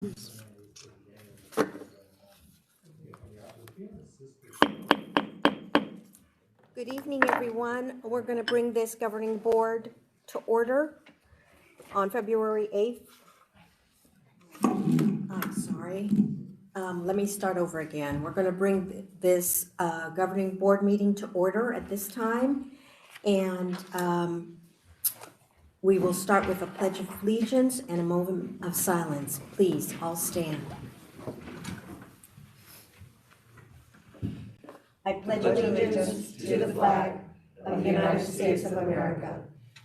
Good evening, everyone. We're going to bring this governing board to order on February 8th. I'm sorry. Let me start over again. We're going to bring this governing board meeting to order at this time. And we will start with a pledge of allegiance and a moment of silence. Please, all stand. I pledge allegiance to the flag of the United States of America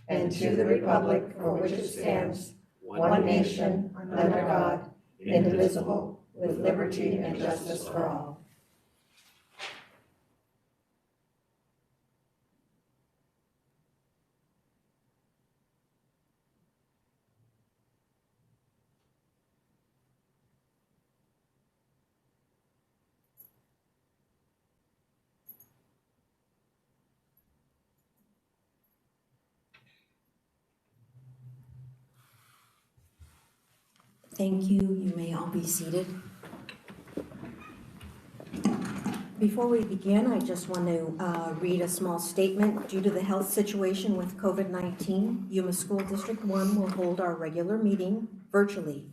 and to the republic for which it stands, one nation, under God, indivisible, with liberty and justice for all. Thank you. You may all be seated. Before we begin, I just want to read a small statement. Due to the health situation with COVID-19, Yuma School District 1 will hold our regular meeting virtually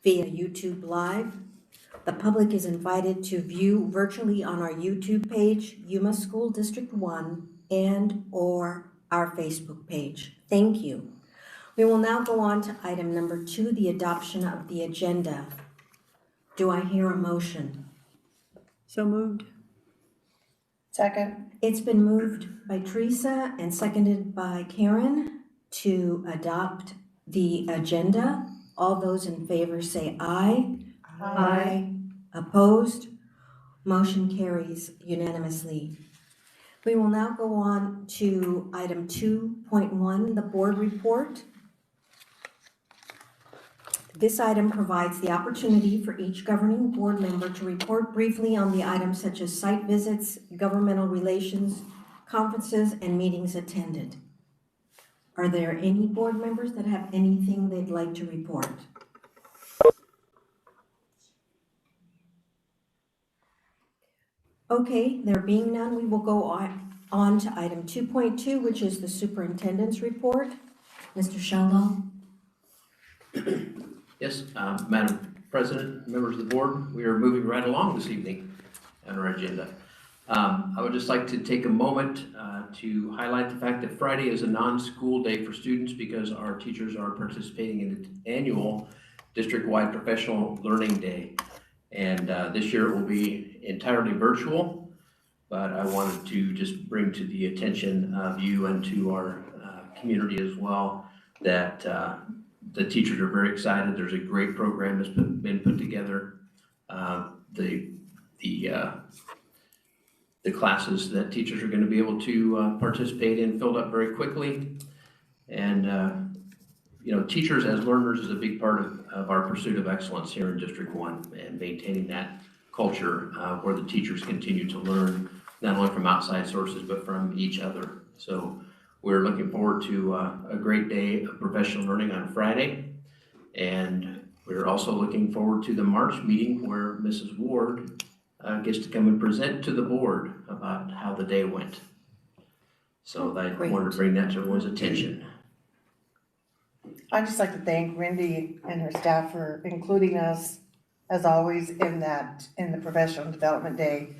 via YouTube Live. The public is invited to view virtually on our YouTube page, Yuma School District 1, and or our Facebook page. Thank you. We will now go on to item number 2, the adoption of the agenda. Do I hear a motion? So moved. Second. It's been moved by Teresa and seconded by Karen to adopt the agenda. All those in favor say aye. Aye. Opposed? Motion carries unanimously. We will now go on to item 2.1, the board report. This item provides the opportunity for each governing board member to report briefly on the items such as site visits, governmental relations, conferences, and meetings attended. Are there any board members that have anything they'd like to report? Okay, there being none, we will go on to item 2.2, which is the superintendent's report. Mr. Sheldon? Yes, Madam President, members of the board, we are moving right along this evening on our agenda. I would just like to take a moment to highlight the fact that Friday is a non-school day for students because our teachers are participating in the annual district-wide professional learning day. And this year it will be entirely virtual, but I wanted to just bring to the attention of you and to our community as well that the teachers are very excited. There's a great program that's been put together. The classes that teachers are going to be able to participate in filled up very quickly. And teachers as learners is a big part of our pursuit of excellence here in District 1 and maintaining that culture where the teachers continue to learn not only from outside sources but from each other. So we're looking forward to a great day of professional learning on Friday, and we're also looking forward to the March meeting where Mrs. Ward gets to come and present to the board about how the day went. So I wanted to bring that to everyone's attention. I'd just like to thank Wendy and her staff for including us, as always, in the professional development day.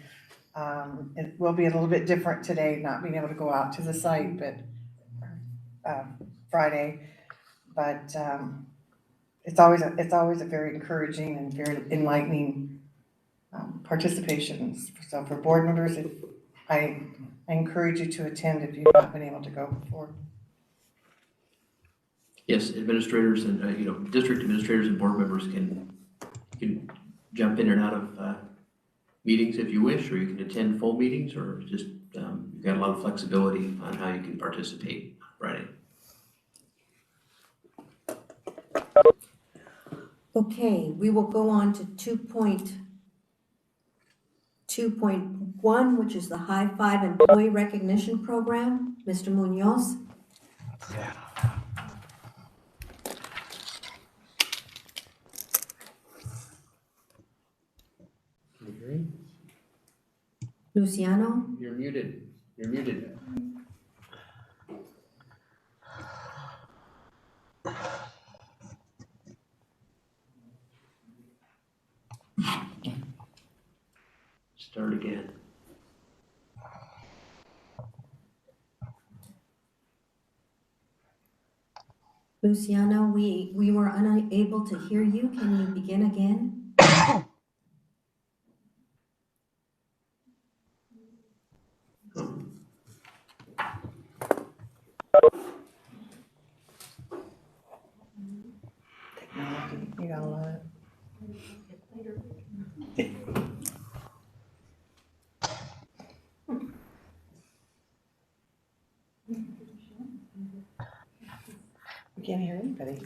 It will be a little bit different today, not being able to go out to the site, but Friday. But it's always a very encouraging and very enlightening participation. So for board members, I encourage you to attend if you've not been able to go before. Yes, administrators and district administrators and board members can jump in and out of meetings if you wish, or you can attend full meetings, or just you've got a lot of flexibility on how you can participate on Friday. Okay, we will go on to 2.1, which is the High Five Employee Recognition Program. Mr. Munoz? Luciano, You're muted. You're muted. Start again. Luciano, we were unable to hear you. Can you begin again? Technology, you gotta love it. We can't hear anybody.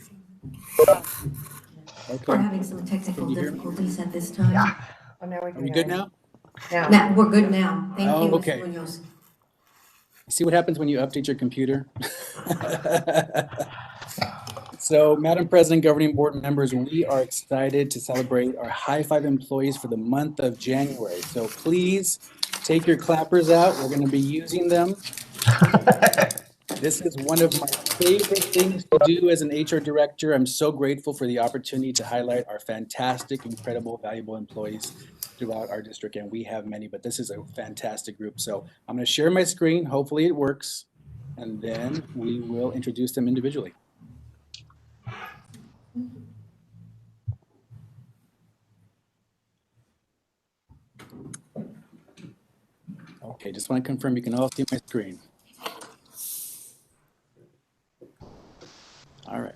We're Okay, having some technical Can you hear me? difficulties at this time. Oh, now we are can we hear good you. now? Now. Now, we're good now. Thank you, Oh, Ms. okay. Munoz. See what happens when you update your computer? So, Madam President, governing board members, we are excited to celebrate our High Five employees for the month of January. So please take your clappers out. We're going to be using them. This is one of my favorite things to do as an HR director. I'm so grateful for the opportunity to highlight our fantastic, incredible, valuable employees throughout our district. And we have many, but this is a fantastic group. So I'm going to share my screen. Hopefully it works. And then we will introduce them individually. Okay, just want to confirm you can all see my screen. All right.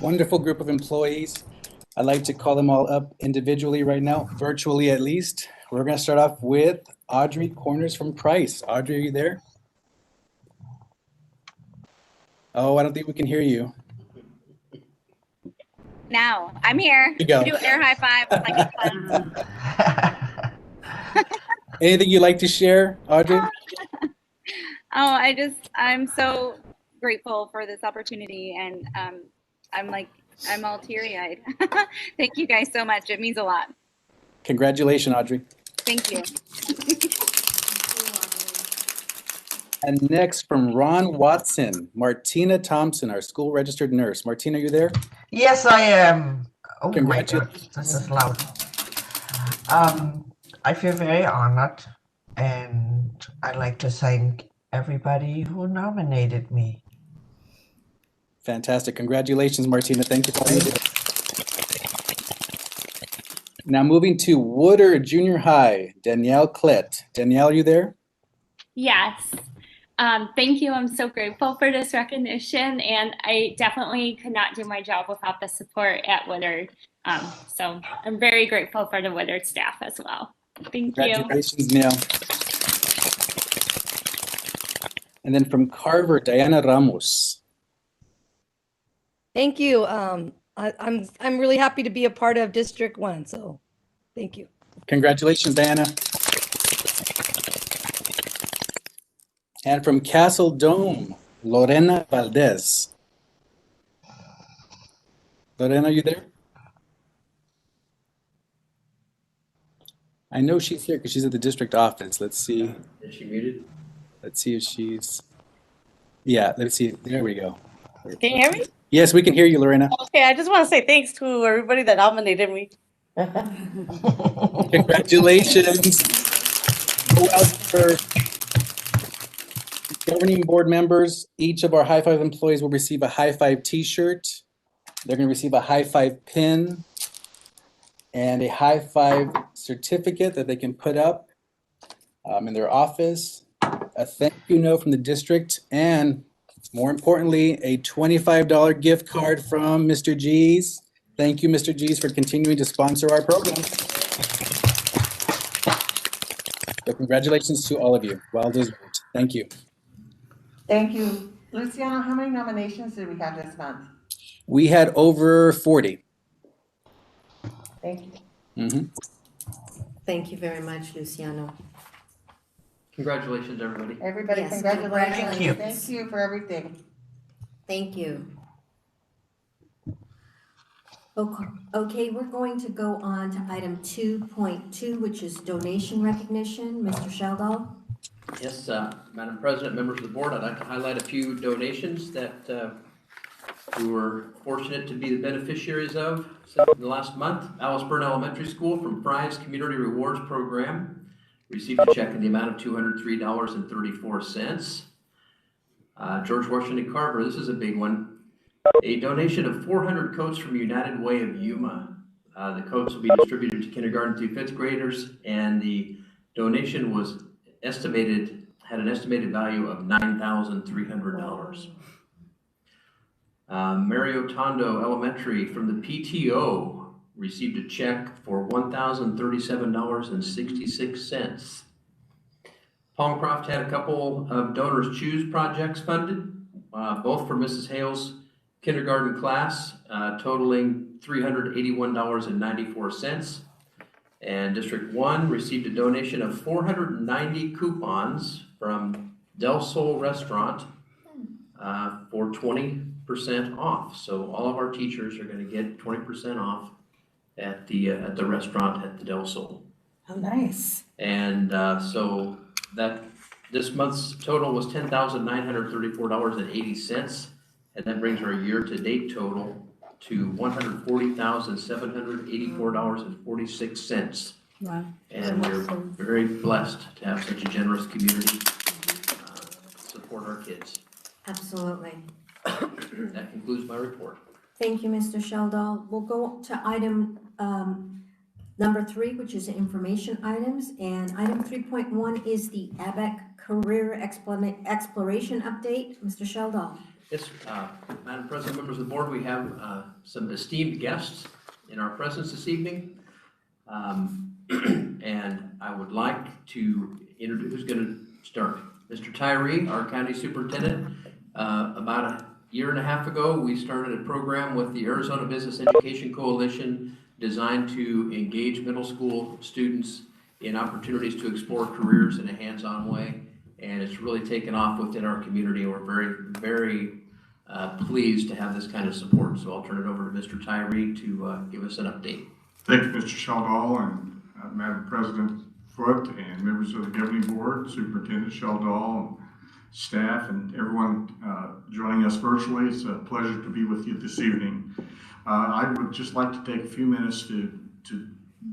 wonderful group of employees. I'd like to call them all up individually right now, virtually at least. We're going to start off with Audrey Corners from Price. Audrey, are you there? Oh, I don't think we can hear you. Now, I'm here. You go. Do air high five like it's fun. Anything you'd like to share, Audrey? I'm so grateful for this opportunity, and I'm all teary-eyed. Thank you guys so much. It means a lot. Congratulations, Audrey. Thank you. And next from Ron Watson, Martina Thompson, our school registered nurse. Martina, are you there? Yes, I am. Oh my Congratulations. God, this is loud. I feel very honored, and I'd like to thank everybody who nominated me. Fantastic. Congratulations, Martina. Thank you for all you do. Now moving to Woodard Junior High, Danielle Klett. Danielle, are you there? Yes. Thank you. I'm so grateful for this recognition, and I definitely could not do my job without the support at Woodard. So I'm very grateful for the Woodard staff as well. Thank you. Congratulations, Neil. And then from Carver, Diana Ramos. Thank you. I'm really happy to be a part of District 1, so thank you. Congratulations, Diana. And from Castle Dome, Lorena Valdez. Lorena, are you there? I know she's here because she's at the district office. Let's see. Is she muted? Let's see if she's. Yeah, let's see. There we go. Can you hear me? Yes, we can hear you, Lorena. Okay, I just want to say thanks to everybody that nominated me. Congratulations. Go out for governing board members. Each of our High Five employees will receive a High Five t-shirt. They're going to receive a High Five pin and a High Five certificate that they can put up in their office. A thank you note from the district, and more importantly, a $25 gift card from Mr. G's. Thank you, Mr. G's, for continuing to sponsor our program. So congratulations to all of you. Well deserved. Thank you. Thank you. Luciano, how many nominations did we have this month? We had over 40. Thank you. Mm-hmm. Thank you very much, Luciano. Congratulations, everybody. Everybody, Yes, congratulations. Thank you. Thank you for everything. Thank you. Okay, we're going to go on to item 2.2, which is donation recognition. Mr. Sheldon? Yes, Madam President, members of the board, I'd like to highlight a few donations that we were fortunate to be the beneficiaries of in the last month. Alice Byrne Elementary School from Fry's Community Rewards Program received a check in the amount of $203.34. George Washington Carver, this is a big one. A donation of 400 coats from United Way of Yuma. The coats will be distributed to kindergarten through fifth graders, and the donation was had an estimated value of $9,300. Mario Tondo Elementary from the PTO received a check for $1,037.66. Palmcroft had a couple of Donors Choose projects funded, both for Mrs. Hale's kindergarten class, totaling $381.94. And District 1 received a donation of 490 coupons from Del Sol Restaurant for 20% off. So all of our teachers are going to get 20% off at the restaurant at the Del Sol. Oh, nice. And so that this month's total was $10,934.80, and that brings our year-to-date total to $140,784.46. Wow. And we're very blessed to have such a generous community support our kids. Absolutely. That concludes my report. Thank you, Mr. Sheldon. We'll go to item number 3, which is information items. And item 3.1 is the ABAC Career Exploration Update. Mr. Sheldon. Yes, Madam President, members of the board, we have some esteemed guests in our presence this evening. And I would like to introduce, who's going to start? Mr. Tyree, our county superintendent. About a year and a half ago, we started a program with the Arizona Business Education Coalition designed to engage middle school students in opportunities to explore careers in a hands-on way. And it's really taken off within our community. We're very, very pleased to have this kind of support. So I'll turn it over to Mr. Tyree to give us an update. Thank you, Mr. Sheldall, and Madam President Foote, and members of the governing board, Superintendent Sheldall, staff, and everyone joining us virtually. It's a pleasure to be with you this evening. I would just like to take a few minutes to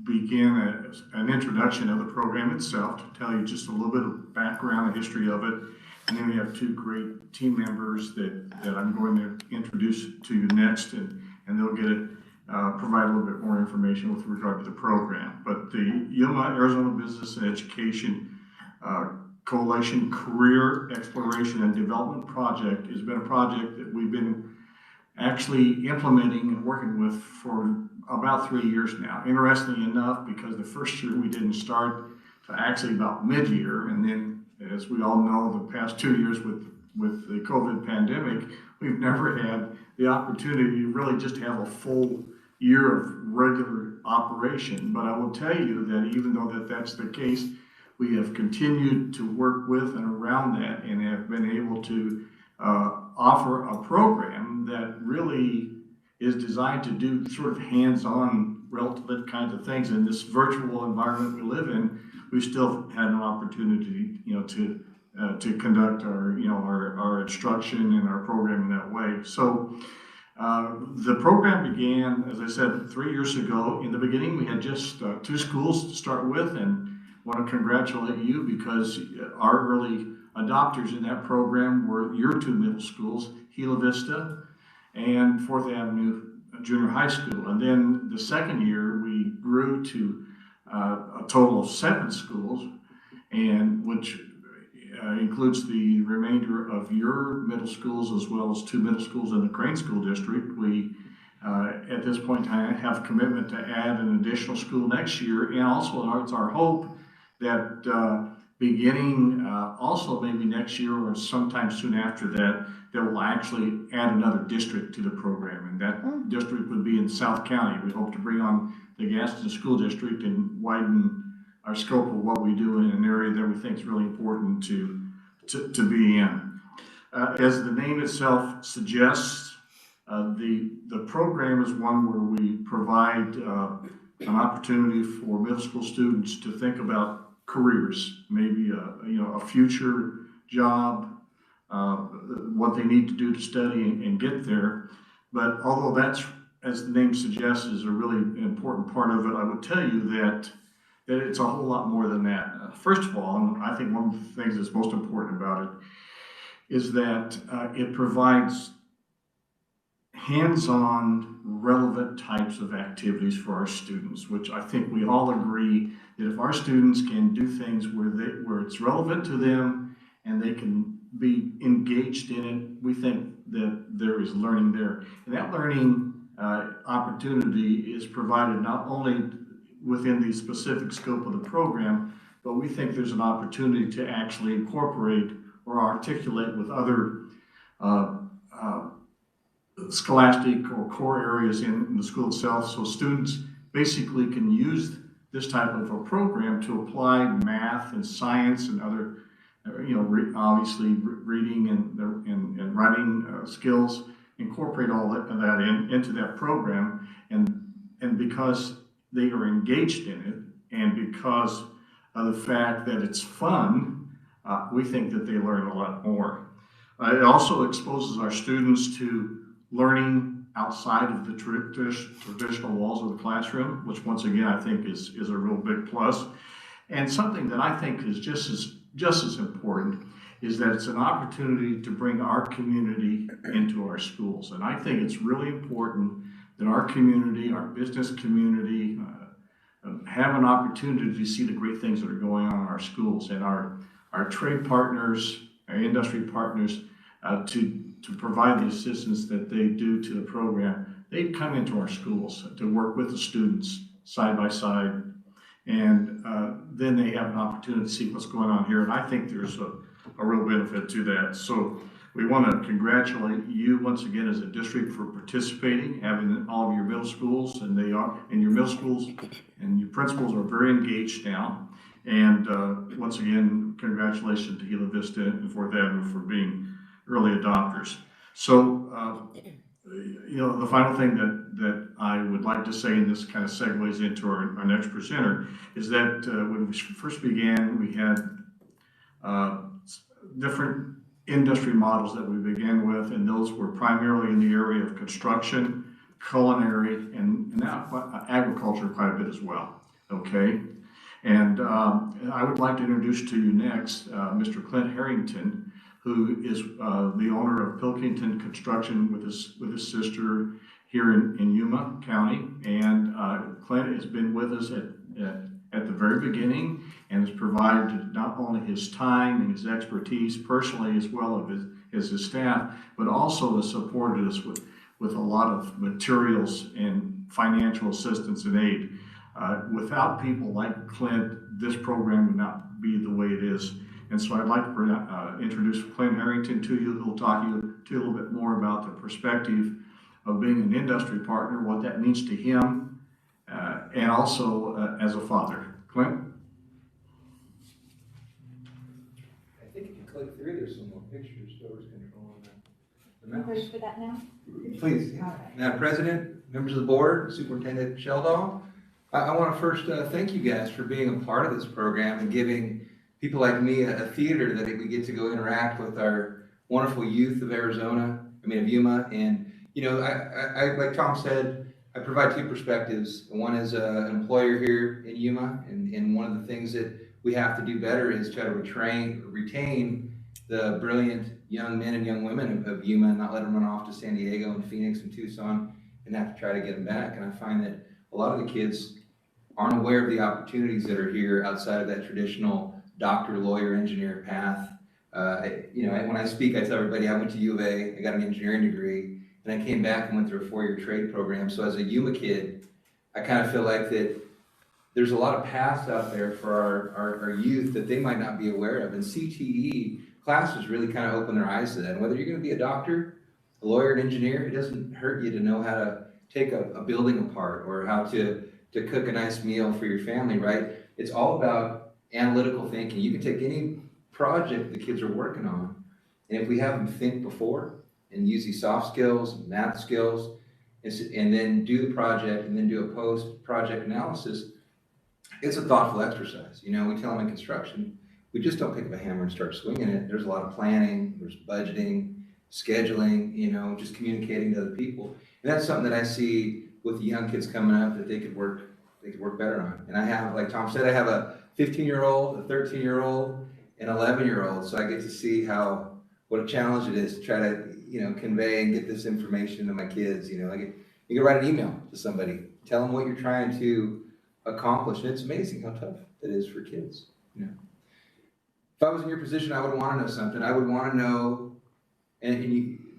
begin an introduction of the program itself, to tell you just a little bit of background, the history of it, and then we have two great team members that I'm going to introduce to you next, and they'll get it. Provide a little bit more information with regard to the program. But the Yuma Arizona Business and Education Coalition Career Exploration and Development Project has been a project that we've been actually implementing and working with for about 3 years now. Interestingly enough, because the first year we didn't start to actually about mid-year, and then as we all know, the past 2 years with the COVID pandemic, we've never had the opportunity to really just have a full year of regular operation. But I will tell you that even though that's the case, we have continued to work with and around that, and have been able to offer a program that really is designed to do sort of hands-on relative kinds of things. In this virtual environment we live in, we still had an opportunity, to conduct our instruction and our program in that way. So the program began, as I said, 3 years ago. In the beginning, we had just 2 schools to start with, and want to congratulate you because our early adopters in that program were your 2 middle schools, Gila Vista and 4th Avenue Junior High School. And then the second year, we grew to a total of 7 schools, and which includes the remainder of your middle schools, as well as 2 middle schools in the Crane School District. We, at this point in time, have commitment to add an additional school next year. And also, it's our hope that beginning also maybe next year or sometime soon after that, we'll actually add another district to the program. And that district would be in South County. We hope to bring on the Gaston School District and widen our scope of what we do in an area that we think is really important to be in. As the name itself suggests, the program is one where we provide an opportunity for middle school students to think about careers, maybe a future job, what they need to do to study and get there. But although that's, as the name suggests, is a really important part of it, I would tell you that it's a whole lot more than that. First of all, and I think one of the things that's most important about it is that it provides hands-on, relevant types of activities for our students, which I think we all agree that if our students can do things where it's relevant to them and they can be engaged in it, we think that there is learning there. And that learning opportunity is provided not only within the specific scope of the program, but we think there's an opportunity to actually incorporate or articulate with other scholastic or core areas in the school itself. So students basically can use this type of a program to apply math and science and other, obviously reading and writing skills, incorporate all that into that program. And because they are engaged in it, and because of the fact that it's fun, we think that they learn a lot more. It also exposes our students to learning outside of the traditional walls of the classroom, which once again I think is a real big plus. And something that I think is just as important is that it's an opportunity to bring our community into our schools. And I think it's really important that our community, our business community, have an opportunity to see the great things that are going on in our schools, and our trade partners, our industry partners, to to provide the assistance that they do to the program, they come into our schools to work with the students side by side. And then they have an opportunity to see what's going on here. And I think there's a real benefit to that. So we want to congratulate you once again as a district for participating, having all of your middle schools, and they are, and your middle schools and your principals are very engaged now. And once again, congratulations to Gila Vista and Fourth Avenue for being early adopters. So, you know, the final thing that I would like to say, and this kind of segues into our next presenter, is that when we first began, we had different industry models that we began with, and those were primarily in the area of construction, culinary, and now agriculture quite a bit as well, okay? And I would like to introduce to you next Mr. Clint Harrington, who is the owner of Pilkington Construction with his sister here in Yuma County. And Clint has been with us at the very beginning and has provided not only his time and his expertise personally as well as his staff, but also has supported us with a lot of materials and financial assistance and aid. Without people like Clint, this program would not be the way it is. And so I'd like to introduce Clint Harrington to you, who will talk to you a little bit more about the perspective of being an industry partner, what that means to him, and also as a father. Clint? I think if you click through, there's some more pictures, so it's control on the mouse. Ready for that now? Please. Madam President, members of the board, Superintendent Sheldall, I want to first thank you guys for being a part of this program and giving people like me a theater that we get to go interact with our wonderful youth of of Yuma. And, you know, I like Tom said, I provide two perspectives. One is an employer here in Yuma, and one of the things that we have to do better is try to retain the brilliant young men and young women of Yuma and not let them run off to San Diego and Phoenix and Tucson and have to try to get them back. And I find that a lot of the kids aren't aware of the opportunities that are here outside of that traditional doctor, lawyer, engineer path. You know, when I speak, I tell everybody I went to U of A, I got an engineering degree, and I came back and went through a 4-year trade program. So as a Yuma kid, I kind of feel like that there's a lot of paths out there for our youth that they might not be aware of. And CTE classes really kind of open their eyes to that. And whether you're going to be a doctor, a lawyer, an engineer, it doesn't hurt you to know how to take a building apart or how to cook a nice meal for your family, right? It's all about analytical thinking. You can take any project the kids are working on, and if we have them think before and use these soft skills, math skills, and then do the project and then do a post-project analysis, it's a thoughtful exercise. You know, we tell them in construction, we just don't pick up a hammer and start swinging it. There's a lot of planning, there's budgeting, scheduling, you know, just communicating to other people. And that's something that I see with the young kids coming up that they could work better on. And I have, like Tom said, I have a 15-year-old, a 13-year-old, an 11-year-old. So I get to see what a challenge it is to try to, you know, convey and get this information to my kids. You know, like you can write an email to somebody, tell them what you're trying to accomplish. And it's amazing how tough it is for kids. You know, if I was in your position, I would want to know something. I would want to know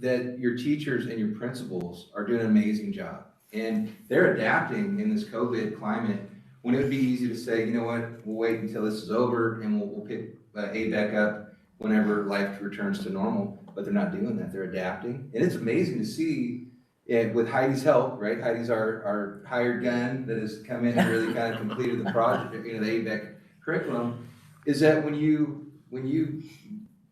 that your teachers and your principals are doing an amazing job. And they're adapting in this COVID climate when it would be easy to say, you know what, we'll wait until this is over and we'll pick A back up whenever life returns to normal. But they're not doing that. They're adapting. And it's amazing to see with Heidi's help, right? Heidi's our hired gun that has come in and really kind of completed the project, you know, the ABEC curriculum, is that when you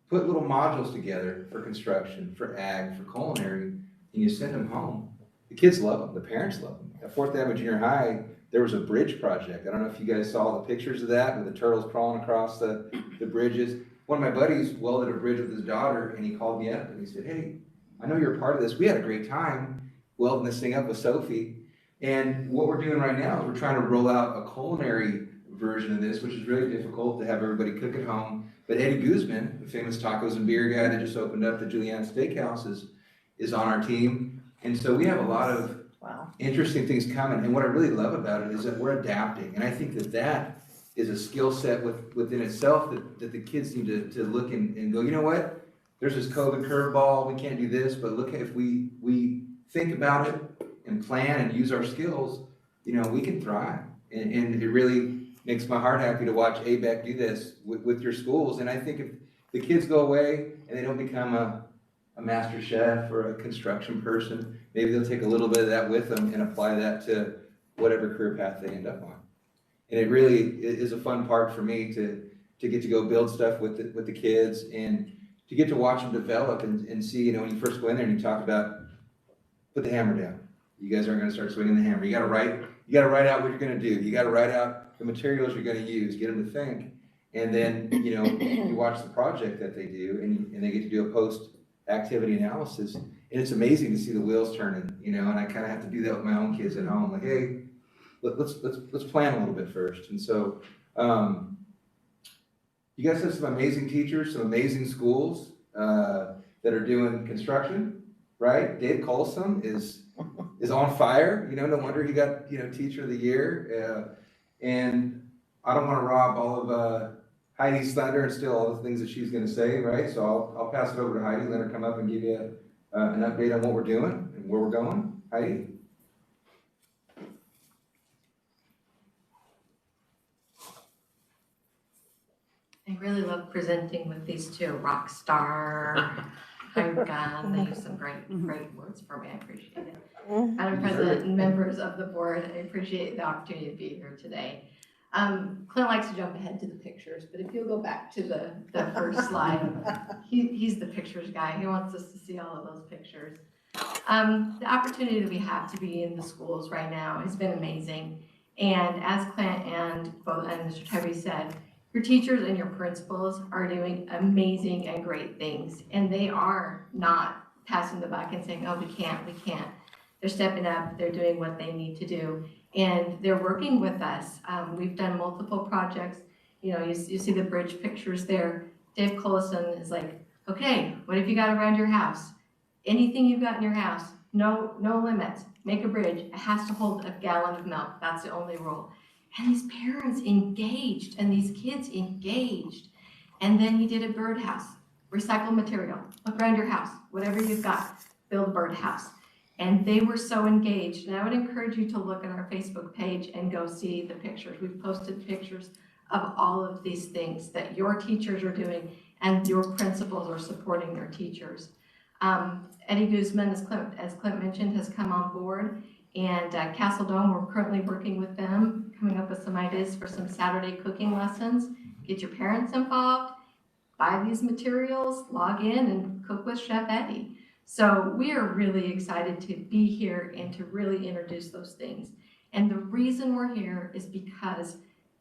put little modules together for construction, for ag, for culinary, and you send them home, the kids love them, the parents love them. At Fourth Avenue Junior High, there was a bridge project. I don't know if you guys saw the pictures of that with the turtles crawling across the bridges. One of my buddies welded a bridge with his daughter, and he called me up and he said, hey, I know you're a part of this. We had a great time welding this thing up with Sophie. And what we're doing right now is we're trying to roll out a culinary version of this, which is really difficult to have everybody cook at home. But Eddie Guzman, the famous tacos and beer guy that just opened up the Juliana Steakhouse, is on our team. And so we have a lot of interesting things coming. And what I really love about it is that we're adapting. And I think that is a skill set within itself that the kids need to look and go, you know what? there's this COVID curveball, we can't do this, but look, if we think about it and plan and use our skills, you know, we can thrive. And it really makes my heart happy to watch ABEC do this with your schools. And I think if the kids go away and they don't become a master chef or a construction person, maybe they'll take a little bit of that with them and apply that to whatever career path they end up on. And it really is a fun part for me to get to go build stuff with the kids and to get to watch them develop and see, you know, when you first go in there and you talk about, put the hammer down. You guys aren't gonna start swinging the hammer. You gotta write out what you're gonna do. You gotta write out the materials you're gonna use, get them to think. And then, you know, you watch the project that they do and they get to do a post-activity analysis. And it's amazing to see the wheels turning, you know, and I kind of have to do that with my own kids at home. Like, hey, let's plan a little bit first. And so, you guys have some amazing teachers, some amazing schools that are doing construction, right? Dave Colson is on fire. You know, no wonder he got, you know, Teacher of the Year. And I don't want to rob all of Heidi's thunder and steal all the things that she's going to say, right? So I'll pass it over to Heidi, let her come up and give you an update on what we're doing and where we're going. Heidi? I really love presenting with these two, rock star, hired gun. They use some great words for me. I appreciate it. Madam President and members of the board, I appreciate the opportunity to be here today. Clint likes to jump ahead to the pictures, but if you'll go back to the first slide, he's the pictures guy. He wants us to see all of those pictures. The opportunity that we have to be in the schools right now has been amazing. And as Clint and Mr. Tyree said, your teachers and your principals are doing amazing and great things. And they are not passing the buck and saying, oh, we can't. They're stepping up, they're doing what they need to do. And they're working with us. We've done multiple projects. You know, you see the bridge pictures there. Dave Collison is like, okay, what have you got around your house? Anything you've got in your house, no limits. Make a bridge. It has to hold a gallon of milk. That's the only rule. And these parents engaged and these kids engaged. And then he did a birdhouse, recycle material, look around your house, whatever you've got, build a birdhouse. And they were so engaged. And I would encourage you to look at our Facebook page and go see the pictures. We've posted pictures of all of these things that your teachers are doing and your principals are supporting their teachers. Eddie Guzman, as Clint mentioned, has come on board. And Castle Dome, we're currently working with them, coming up with some ideas for some Saturday cooking lessons. Get your parents involved, buy these materials, log in and cook with Chef Eddie. So we are really excited to be here and to really introduce those things. And the reason we're here is because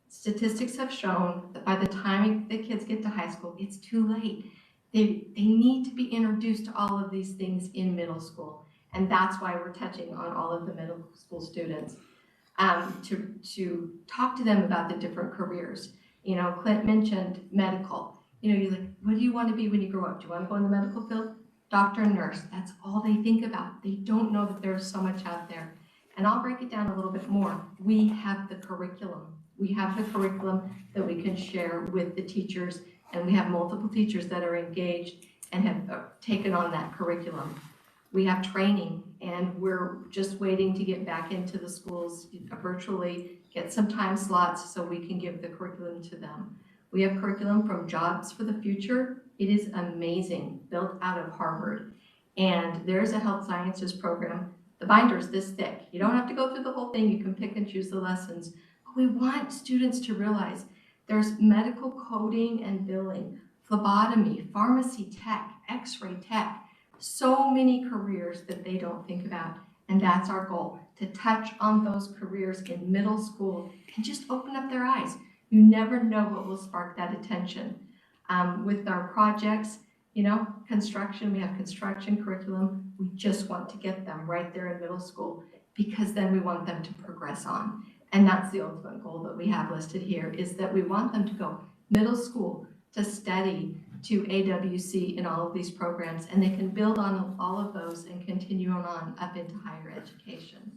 statistics have shown that by the time the kids get to high school, it's too late. They need to be introduced to all of these things in middle school. And that's why we're touching on all of the middle school students to talk to them about the different careers. You know, Clint mentioned medical. You know, you're like, what do you want to be when you grow up? Do you want to go in the medical field? Doctor and nurse, that's all they think about. They don't know that there's so much out there. And I'll break it down a little bit more. We have the curriculum. We have the curriculum that we can share with the teachers, and we have multiple teachers that are engaged and have taken on that curriculum. We have training, and we're just waiting to get back into the schools virtually, get some time slots so we can give the curriculum to them. We have curriculum from Jobs for the Future. It is amazing, built out of Harvard. And there's a health sciences program. The binder's this thick. You don't have to go through the whole thing. You can pick and choose the lessons. But we want students to realize there's medical coding and billing, phlebotomy, pharmacy tech, x-ray tech, so many careers that they don't think about. And that's our goal, to touch on those careers in middle school and just open up their eyes. You never know what will spark that attention. With our projects, you know, construction, we have construction curriculum. We just want to get them right there in middle school because then we want them to progress on. And that's the ultimate goal that we have listed here, is that we want them to go middle school to study to AWC in all of these programs, and they can build on all of those and continue on up into higher education.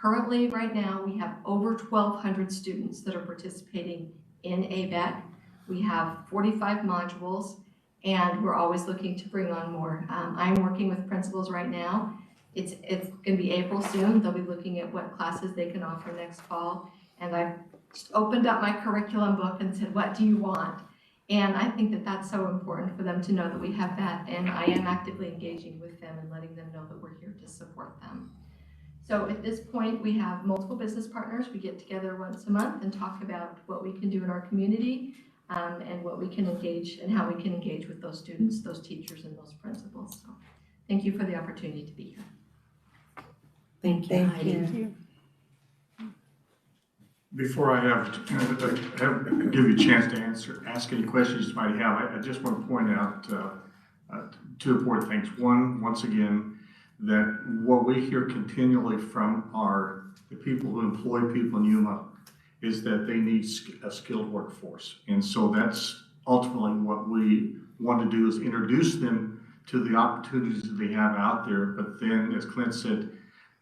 Currently, right now, we have over 1,200 students that are participating in ABEC. We have 45 modules, and we're always looking to bring on more. I'm working with principals right now. It's going to be April soon. They'll be looking at what classes they can offer next fall. And I've just opened up my curriculum book and said, what do you want? And I think that that's so important for them to know that we have that. And I am actively engaging with them and letting them know that we're here to support them. So at this point, we have multiple business partners. We get together once a month and talk about what we can do in our community and what we can engage and how we can engage with those students, those teachers, and those principals. So thank you for the opportunity to be here. Thank you, Heidi. Before I give you a chance to ask any questions you might have, I just want to point out two important things. One, once again, that what we hear continually from the people who employ people in Yuma is that they need a skilled workforce. And so that's ultimately what we want to do, is introduce them to the opportunities that they have out there. But then, as Clint said,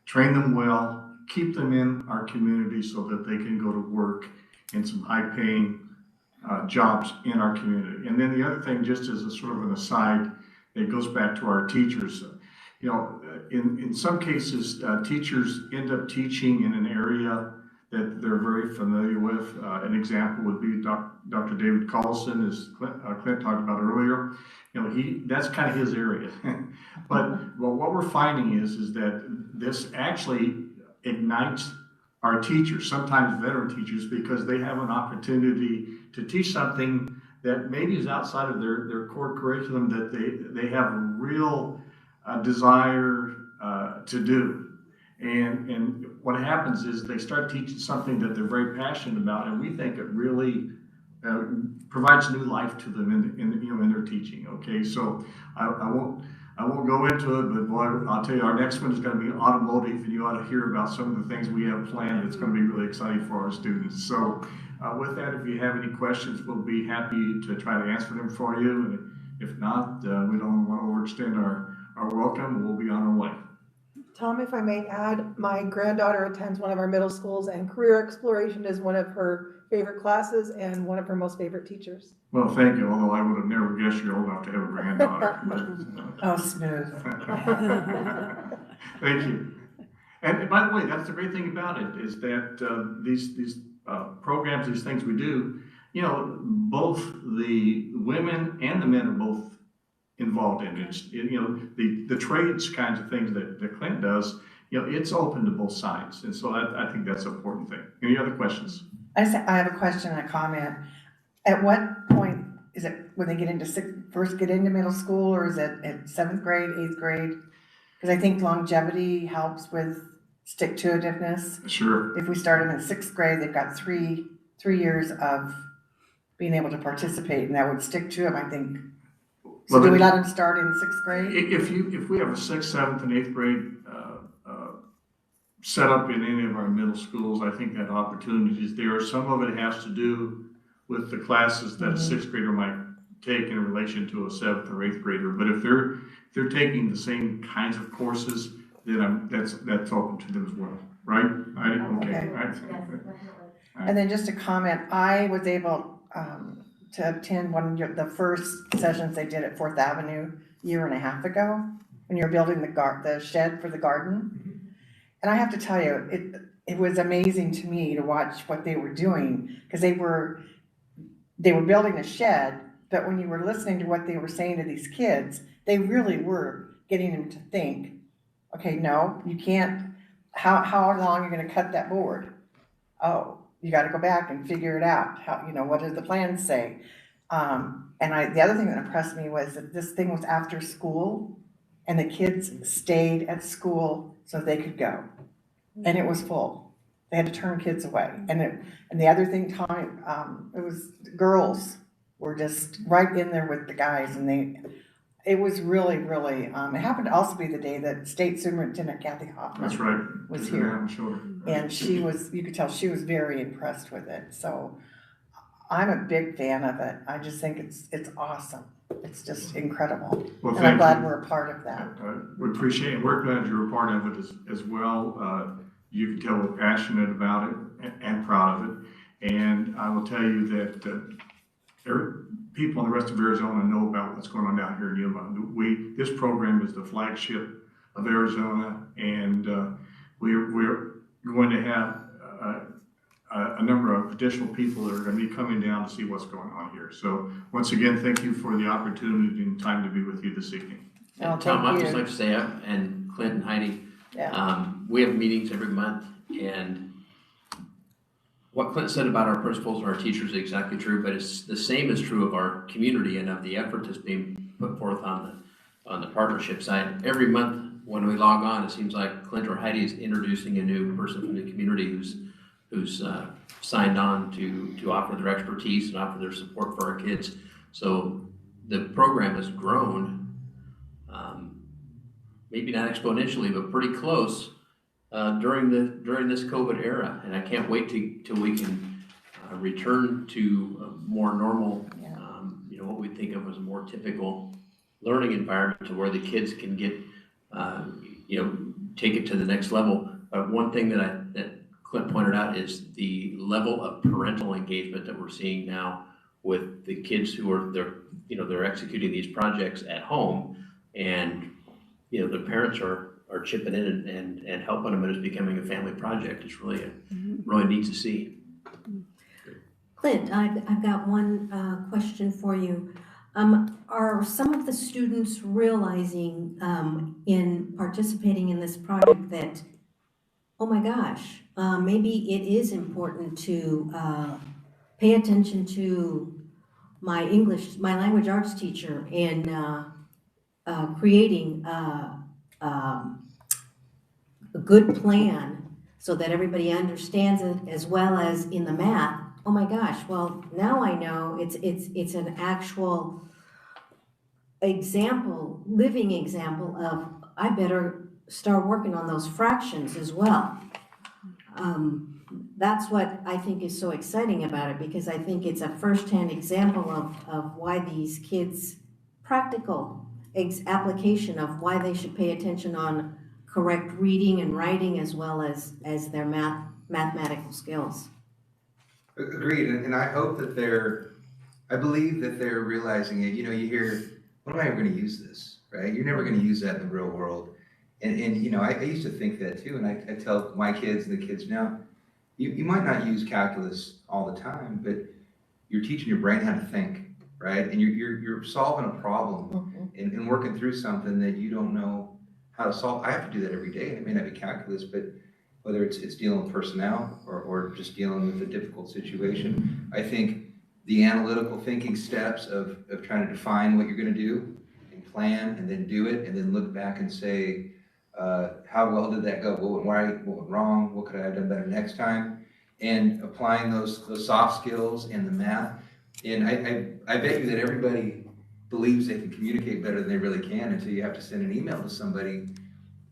train them well, keep them in our community so that they can go to work in some high-paying jobs in our community. And then the other thing, just as a sort of an aside, it goes back to our teachers. You know, in some cases, teachers end up teaching in an area that they're very familiar with. An example would be Dr. David Collison, as Clint talked about earlier. You know, that's kind of his area. But what we're finding is that this actually ignites our teachers, sometimes veteran teachers, because they have an opportunity to teach something that maybe is outside of their core curriculum that they have a real desire to do. And what happens is they start teaching something that they're very passionate about, and we think it really provides new life to them in their teaching. Okay, so I won't go into it, but boy, I'll tell you, our next one is going to be automotive, and you ought to hear about some of the things we have planned. It's going to be really exciting for our students. So with that, if you have any questions, we'll be happy to try to answer them for you. And if not, we don't want to overextend our welcome. We'll be on our way. Tom, if I may add, my granddaughter attends one of our middle schools, and career exploration is one of her favorite classes and one of her most favorite teachers. Well, thank you, although I would have never guessed you're old enough to have a granddaughter. Oh, smooth. Thank you. And by the way, that's the great thing about it, is that these programs, these things we do, you know, both the women and the men are both involved in it. You know, the trades kinds of things that Clint does, you know, it's open to both sides. And so I think that's an important thing. Any other questions? I have a question and a comment. At what point is it when they get into first get into middle school, or is it at 7th grade, 8th grade? Because I think longevity helps with stick-to-itiveness. Sure. If we start them in 6th grade, they've got three years of being able to participate, and that would stick to them, I think. So Well, do we let them start in 6th grade? If we have a 6th, 7th, and 8th grade set up in any of our middle schools, I think that opportunity is there. Some of it has to do with the classes that a 6th grader might take in relation to a 7th or 8th grader. But if they're taking the same kinds of courses, then that's open to them as well, right? Okay. Right. And then just a comment, I was able to attend the first sessions they did at 4th Avenue a year and a half ago, when you were building the shed for the garden. And I have to tell you, it was amazing to me to watch what they were doing, because they were building a shed, but when you were listening to what they were saying to these kids, they really were getting them to think, okay, no, you can't, how long are you gonna cut that board? Oh, you gotta go back and figure it out. How, you know, what does the plan say? And the other thing that impressed me was that this thing was after school, and the kids stayed at school so they could go. And it was full. They had to turn kids away. And the other thing, Tom, it was girls were just right in there with the guys, and it was really, really, it happened to also be the day that State Superintendent Kathy Hoffman That's right. was here. I'm sure. And you could tell she was very impressed with it. So I'm a big fan of it. I just think it's awesome. It's just incredible. Well, and I'm glad you. we're a part of that. We appreciate it. We're glad you're a part of it as well. You can tell we're passionate about it and proud of it. And I will tell you that people in the rest of Arizona know about what's going on down here in Yuma. This program is the flagship of Arizona, and we're going to have a number of additional people that are going to be coming down to see what's going on here. So once again, thank you for the opportunity and time to be with you this evening. Oh, Tom, thank I'd just you. like to say, and Clint and Heidi, Yeah. we have meetings every month, and what Clint said about our principals and our teachers is exactly true, but it's the same is true of our community and of the effort that's being put forth on the partnership side. Every month when we log on, it seems like Clint or Heidi is introducing a new person from the community who's signed on to offer their expertise and offer their support for our kids. So the program has grown, maybe not exponentially, but pretty close during this COVID era. And I can't wait till we can return to a more normal, what we think of as a more typical learning environment, to where the kids can get, take it to the next level. But one thing that Clint pointed out is the level of parental engagement that we're seeing now with the kids who are they're executing these projects at home, and the parents are chipping in and helping them, and it's becoming a family project. It's really really neat to see. Clint, I've got one question for you. Are some of the students realizing in participating in this project that, oh my gosh, maybe it is important to pay attention to my language arts teacher in creating a good plan so that everybody understands it, as well as in the math? Oh my gosh, well, now I know it's an actual example, living example of, I better start working on those fractions as well. That's what I think is so exciting about it, because I think it's a firsthand example of why these kids, practical application of why they should pay attention on correct reading and writing, as well as their mathematical skills. Agreed, and I hope that I believe that they're realizing it. You hear, when am I ever going to use this, right? You're never going to use that in the real world. And I used to think that too, and I tell my kids and the kids now, you might not use calculus all the time, but you're teaching your brain how to think, right? And you're solving a problem and working through something that you don't know how to solve. I have to do that every day. It may not be calculus, but whether it's dealing with personnel or just dealing with a difficult situation, I think the analytical thinking steps of trying to define what you're going to do and plan and then do it and then look back and say, how well did that go? What went right? What went wrong? What could I have done better next time? And applying those soft skills and the math. And I bet you that everybody believes they can communicate better than they really can until you have to send an email to somebody,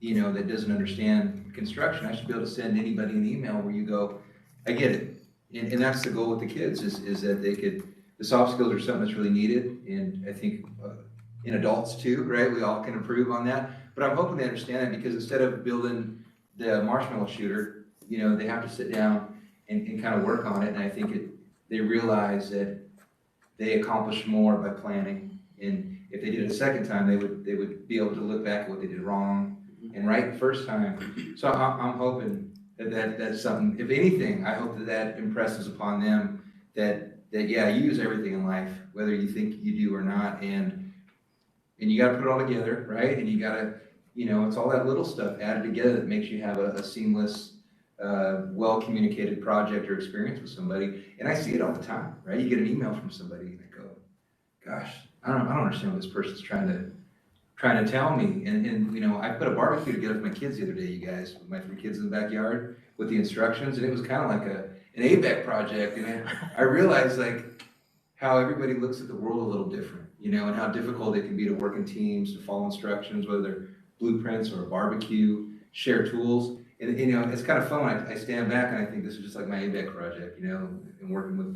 that doesn't understand construction. I should be able to send anybody an email where you go, I get it. And that's the goal with the kids is that the soft skills are something that's really needed. And I think in adults too, right? We all can improve on that. But I'm hoping they understand that, because instead of building the marshmallow shooter, they have to sit down and kind of work on it. And I think they realize that they accomplish more by planning. And if they did it a second time, they would be able to look back at what they did wrong and right the first time. So I'm hoping that's something, if anything, I hope that impresses upon them that yeah, you use everything in life, whether you think you do or not. And you got to put it all together, right? And you got to, it's all that little stuff added together that makes you have a seamless, well-communicated project or experience with somebody. And I see it all the time, right? You get an email from somebody and I go, gosh, I don't understand what this person's trying to tell me. And I put a barbecue together with my kids the other day, you guys, with my 3 kids in the backyard with the instructions. And it was kind of like an ABEC project. And I realized how everybody looks at the world a little different, and how difficult it can be to work in teams, to follow instructions, whether they're blueprints or a barbecue, share tools. And, it's kind of fun. I stand back and I think this is just like my ABEC project, and working with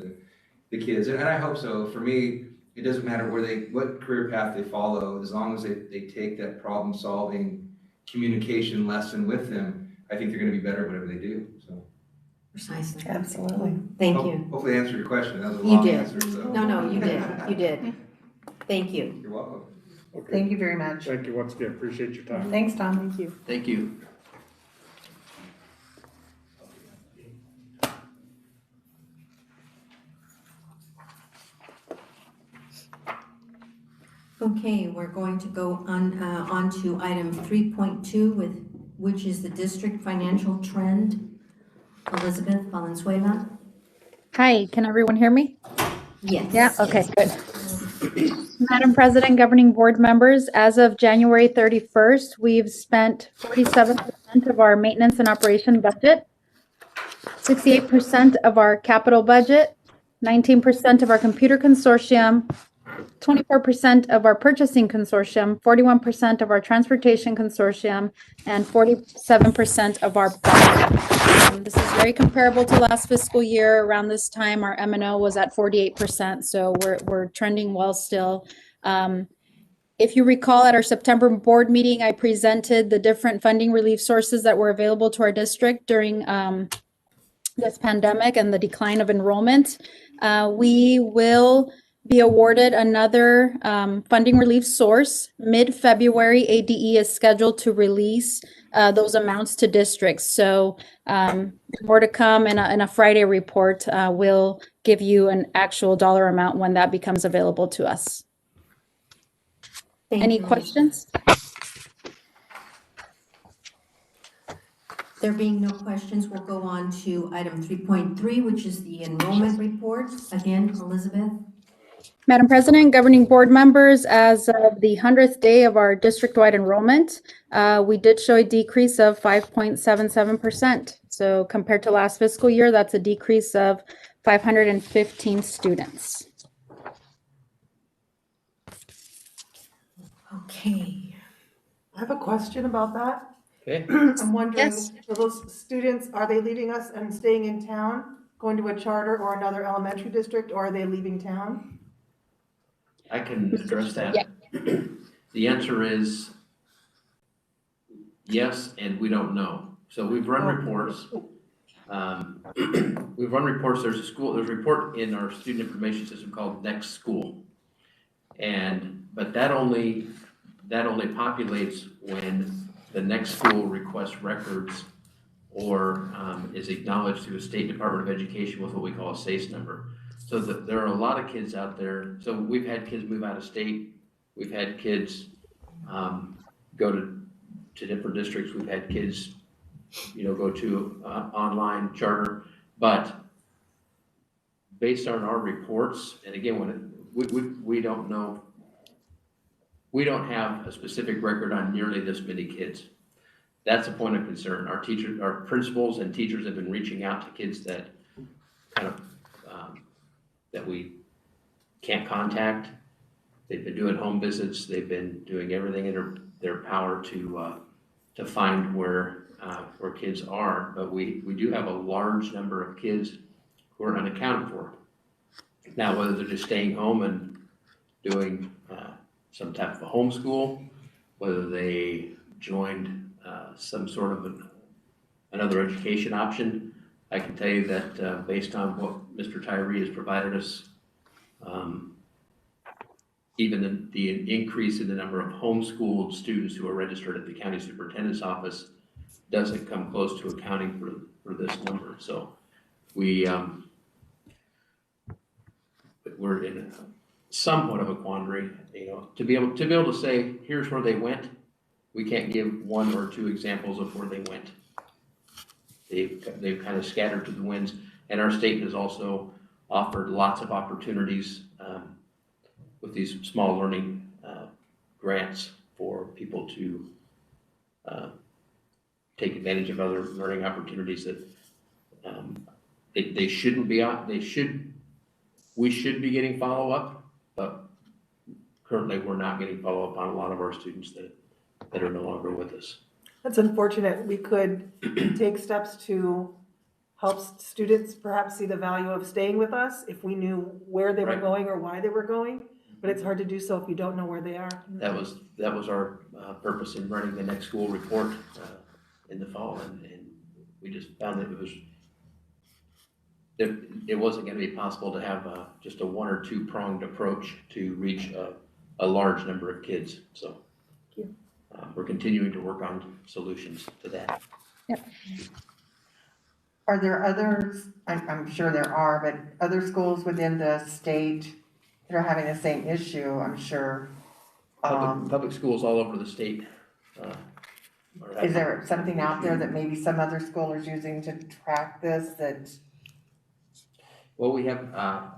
the kids. And I hope so. For me, it doesn't matter what career path they follow, as long as they take that problem solving communication lesson with them, I think they're going to be better at whatever they do. So. Precisely. Absolutely. Thank you. Hopefully I answered your question. That was a You long did. answer, so. No, you did. You did. Thank you. You're welcome. Okay. Thank you very much. Thank you once again. Appreciate your time. Thanks, Tom. Thank you. Thank you. Okay, we're going to go on to item 3.2 which is the district financial trend. Elizabeth Valenzuela. Hi, can everyone hear me? Yes. Yeah, okay, good. Madam President, governing board members, as of January 31st, we've spent 47% of our maintenance and operation budget, 68% of our capital budget, 19% of our computer consortium, 24% of our purchasing consortium, 41% of our transportation consortium, and 47% of our budget. This is very comparable to last fiscal year. Around this time, our M&O was at 48%, so we're trending well still. If you recall, at our September board meeting, I presented the different funding relief sources that were available to our district during this pandemic and the decline of enrollment. We will be awarded another funding relief source. Mid-February, ADE is scheduled to release those amounts to districts. So more to come in a Friday report. We'll give you an actual dollar amount when that becomes available to us. Any questions? There being no questions, we'll go on to item 3.3, which is the enrollment report. Again, Elizabeth. Madam President, governing board members, as of the 100th day of our district-wide enrollment, we did show a decrease of 5.77%. So compared to last fiscal year, that's a decrease of 515 students. Okay. I have a question about that. Okay. I'm wondering, Yes. for those students, are they leaving us and staying in town, going to a charter or another elementary district, or are they leaving town? I can address that. Yeah. The answer is yes, and we don't know. So we've run reports. We've run reports. There's a report in our student information system called Next School. But that only populates when the next school requests records or is acknowledged through a State Department of Education with what we call a SACE number. So there are a lot of kids out there. So we've had kids move out of state. We've had kids go to different districts. We've had kids, go to online charter. But based on our reports, and again, we don't know, we don't have a specific record on nearly this many kids. That's a point of concern. Our teachers, our principals and teachers have been reaching out to kids that kind of that we can't contact. They've been doing home visits. They've been doing everything in their power to find where kids are. But we do have a large number of kids who are unaccounted for. Now, whether they're just staying home and doing some type of a homeschool, whether they joined some sort of another education option, I can tell you that based on what Mr. Tyree has provided us, even the increase in the number of homeschooled students who are registered at the county superintendent's office doesn't come close to accounting for this number. So we're in somewhat of a quandary, to be able to say, here's where they went. We can't give one or two examples of where they went. They've kind of scattered to the winds, and our state has also offered lots of opportunities with these small learning grants for people to take advantage of other learning opportunities that they shouldn't be on. We should be getting follow-up, but currently we're not getting follow-up on a lot of our students that are no longer with us. That's unfortunate. We could take steps to help students perhaps see the value of staying with us if we knew where they were Right. going or why they were going, but it's hard to do so if you don't know where they are. That was our purpose in running the Next School report in the fall, and we just found that it was it wasn't going to be possible to have just a one or two pronged approach to reach a large number of kids. So we're continuing to work on solutions to that. Are there others, I'm sure there are, but other schools within the state that are having the same issue, I'm sure? Public schools all over the state. Is there something out there that maybe some other school is using to track this that? Well, we have a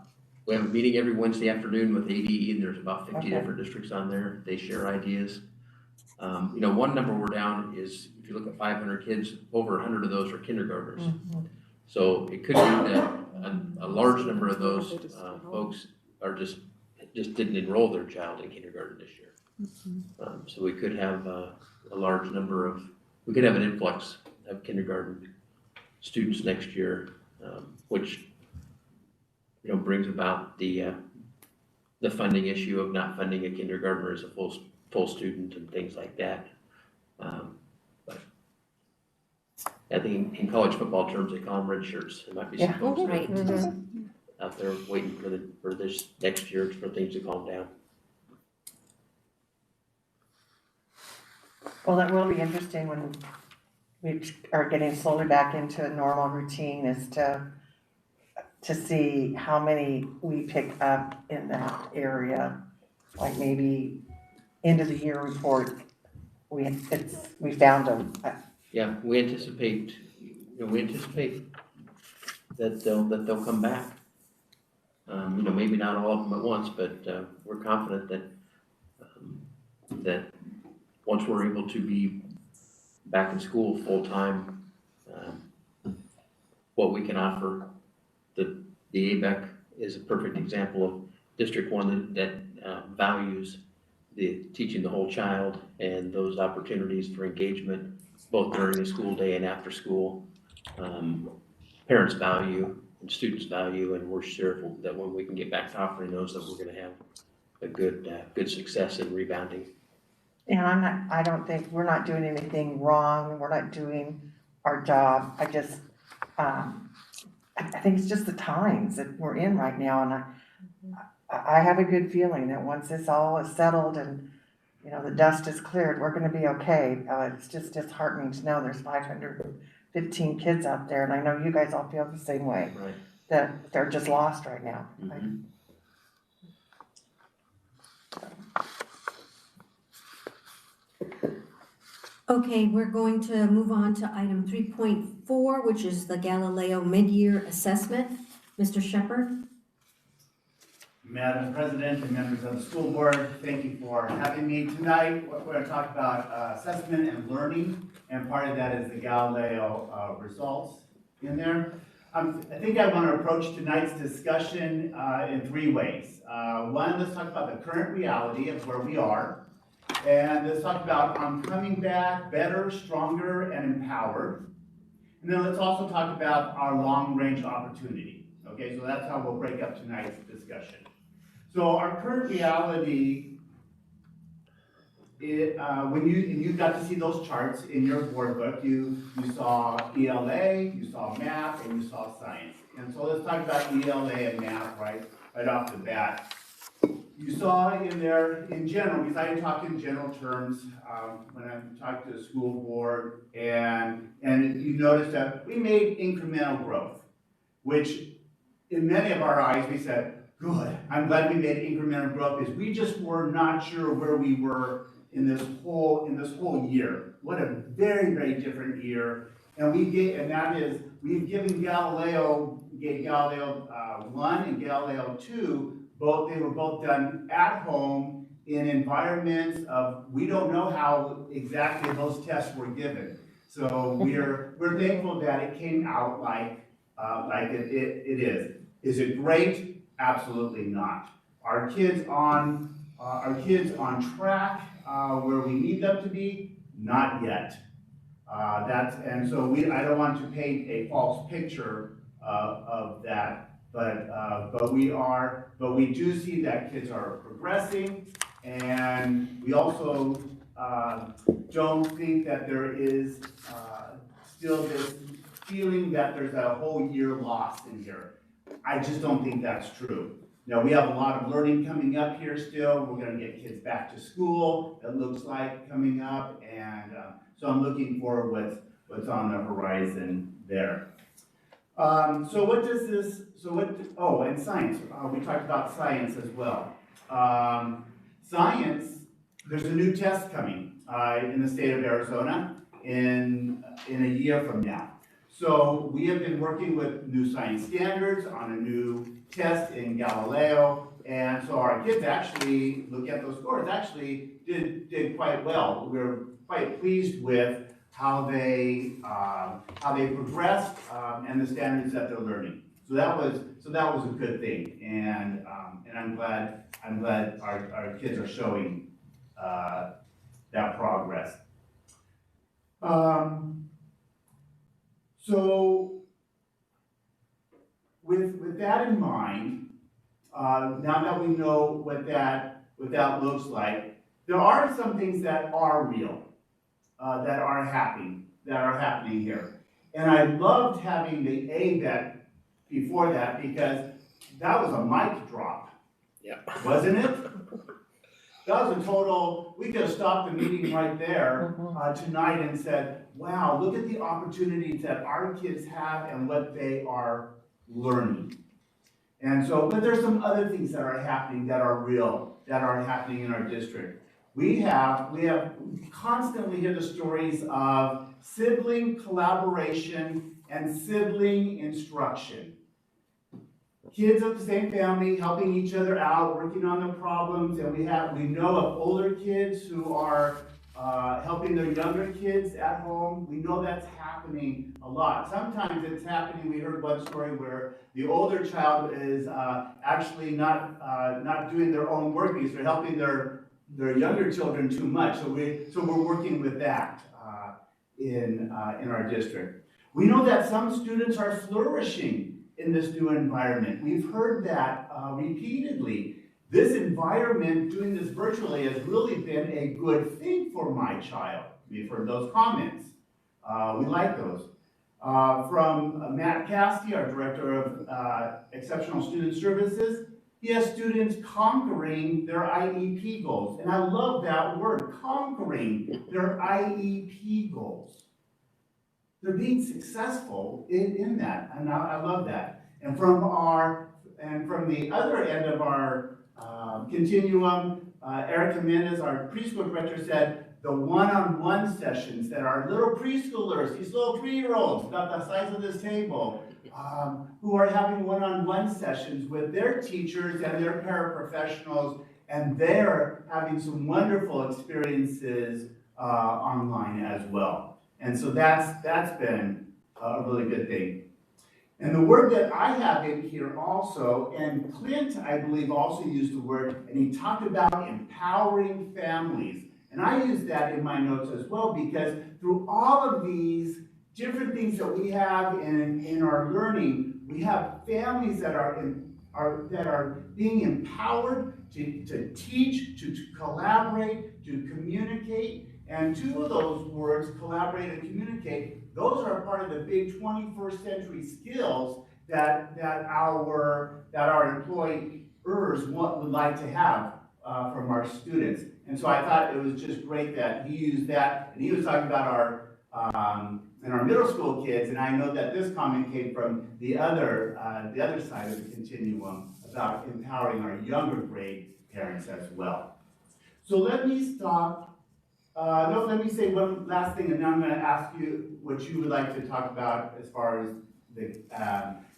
meeting every Wednesday afternoon with ADE, and there's about 50 different districts on there. They share ideas. One number we're down is, if you look at 500 kids, over 100 of those are kindergartners. So it could be that a large number of those folks are just didn't enroll their child in kindergarten this year. So we could have a large number we could have an influx of kindergarten students next year, which brings about the funding issue of not funding a kindergartner as a full student and things like that. But I think in college football terms, they call them red shirts. There might be some folks out there waiting for this next year for things to calm down. Well, that will be interesting when we are getting slowly back into a normal routine, as to see how many we pick up in that area. Like maybe end of the year report, we found them. Yeah, we anticipate that they'll come back. Maybe not all of them at once, but we're confident that once we're able to be back in school full time, what we can offer. The ABEC is a perfect example of District 1 that values the teaching the whole child and those opportunities for engagement, both during the school day and after school. Parents value and students value, and we're sure that when we can get back to offering those, that we're going to have a good success in rebounding. And I don't think, we're not doing anything wrong, we're not doing our job. I think it's just the times that we're in right now, and I have a good feeling that once this all is settled and, the dust is cleared, we're gonna be okay. It's just disheartening to know there's 515 kids out there, and I know you guys all feel the same way. Right. That they're just lost right now. Okay, we're going to move on to item 3.4, which is the Galileo mid-year assessment. Mr. Shepherd? Madam President and members of the school board, thank you for having me tonight. We're going to talk about assessment and learning, and part of that is the Galileo results in there. I think I want to approach tonight's discussion in three ways. One, let's talk about the current reality of where we are. And let's talk about coming back better, stronger, and empowered. And then let's also talk about our long-range opportunity. Okay, so that's how we'll break up tonight's discussion. So our current reality, when you got to see those charts in your board book, you saw ELA, you saw math, and you saw science. And so let's talk about ELA and math right off the bat. You saw in there, in general, because I talk in general terms when I talk to the school board, and you notice that we made incremental growth, which in many of our eyes, we said, good, I'm glad we made incremental growth, because we just were not sure where we were in this whole year. What a very, very different year. And we've given Galileo 1 and Galileo 2, they were both done at home in environments of, we don't know how exactly those tests were given. So we're thankful that it came out like it is. Is it great? Absolutely not. Are kids on track where we need them to be? Not yet. And so I don't want to paint a false picture of that. But we do see that kids are progressing, and we also don't think that there is still this feeling that there's a whole year lost in here. I just don't think that's true. You know, we have a lot of learning coming up here still. We're gonna get kids back to school, it looks like, coming up, and so I'm looking for what's on the horizon there. So what does this, oh, and science, we talked about science as well. Science, there's a new test coming in the state of Arizona in a year from now. So we have been working with new science standards on a new test in Galileo, and so our kids actually, look at those scores, actually did quite well. We're quite pleased with how they progressed and the standards that they're learning. So that was a good thing, and I'm glad our kids are showing that progress. So with that in mind, now that we know what that looks like, there are some things that are real, that are happening here. And I loved having the ABET before that because that was a mic drop. Yeah. Wasn't it? That was a total, we could have stopped the meeting right there tonight and said, wow, look at the opportunities that our kids have and what they are learning. And so, but there's some other things that are happening that are real, that are happening in our district. We constantly hear the stories of sibling collaboration and sibling instruction. Kids of the same family helping each other out, working on their problems, and we know of older kids who are helping their younger kids at home. We know that's happening a lot. Sometimes it's happening, we heard one story where the older child is actually not doing their own work because they're helping their younger children too much. So we're working with that in our district. We know that some students are flourishing in this new environment. We've heard that repeatedly. This environment, doing this virtually, has really been a good thing for my child. We've heard those comments. We like those. From Matt Cassidy, our Director of Exceptional Student Services, he has students conquering their IEP goals. And I love that word, conquering their IEP goals. They're being successful in that, and I love that. And from the other end of our continuum, Erica Mendez, our preschool director, said the one-on-one sessions that our little preschoolers, these little 3-year-olds about the size of this table, who are having one-on-one sessions with their teachers and their paraprofessionals, and they're having some wonderful experiences online as well. And so that's been a really good thing. And the word that I have in here also, and Clint, I believe, also used the word, and he talked about empowering families. And I use that in my notes as well, because through all of these different things that we have in our learning, we have families that are being empowered to teach, to collaborate, to communicate. And two of those words, collaborate and communicate, those are part of the big 21st century skills that our employers would like to have from our students. And so I thought it was just great that he used that, and he was talking about our middle school kids, and I know that this comment came from the other side of the continuum about empowering our younger grade parents as well. So let me stop. Let me say one last thing, and then I'm going to ask you what you would like to talk about as far as the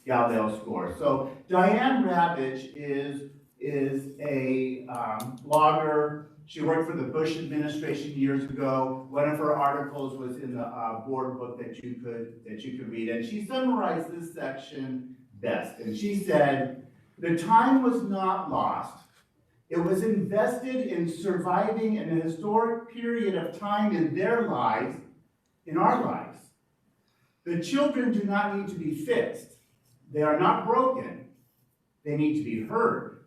Galileo score. So Diane Ravitch is a blogger. She worked for the Bush administration years ago. One of her articles was in the board book that you could read, and she summarized this section best. And she said, "The time was not lost. It was invested in surviving in a historic period of time in their lives, in our lives. The children do not need to be fixed. They are not broken. They need to be heard.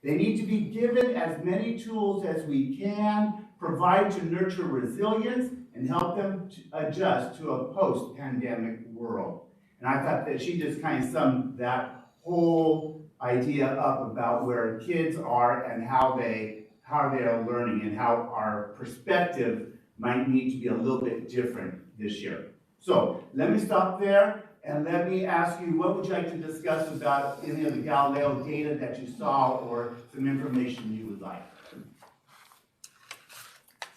They need to be given as many tools as we can provide to nurture resilience and help them to adjust to a post-pandemic world. And I thought that she just kind of summed that whole idea up about where kids are and how they are learning and how our perspective might need to be a little bit different this year. So let me stop there and let me ask you, what would you like to discuss about any of the Galileo data that you saw or some information you would like?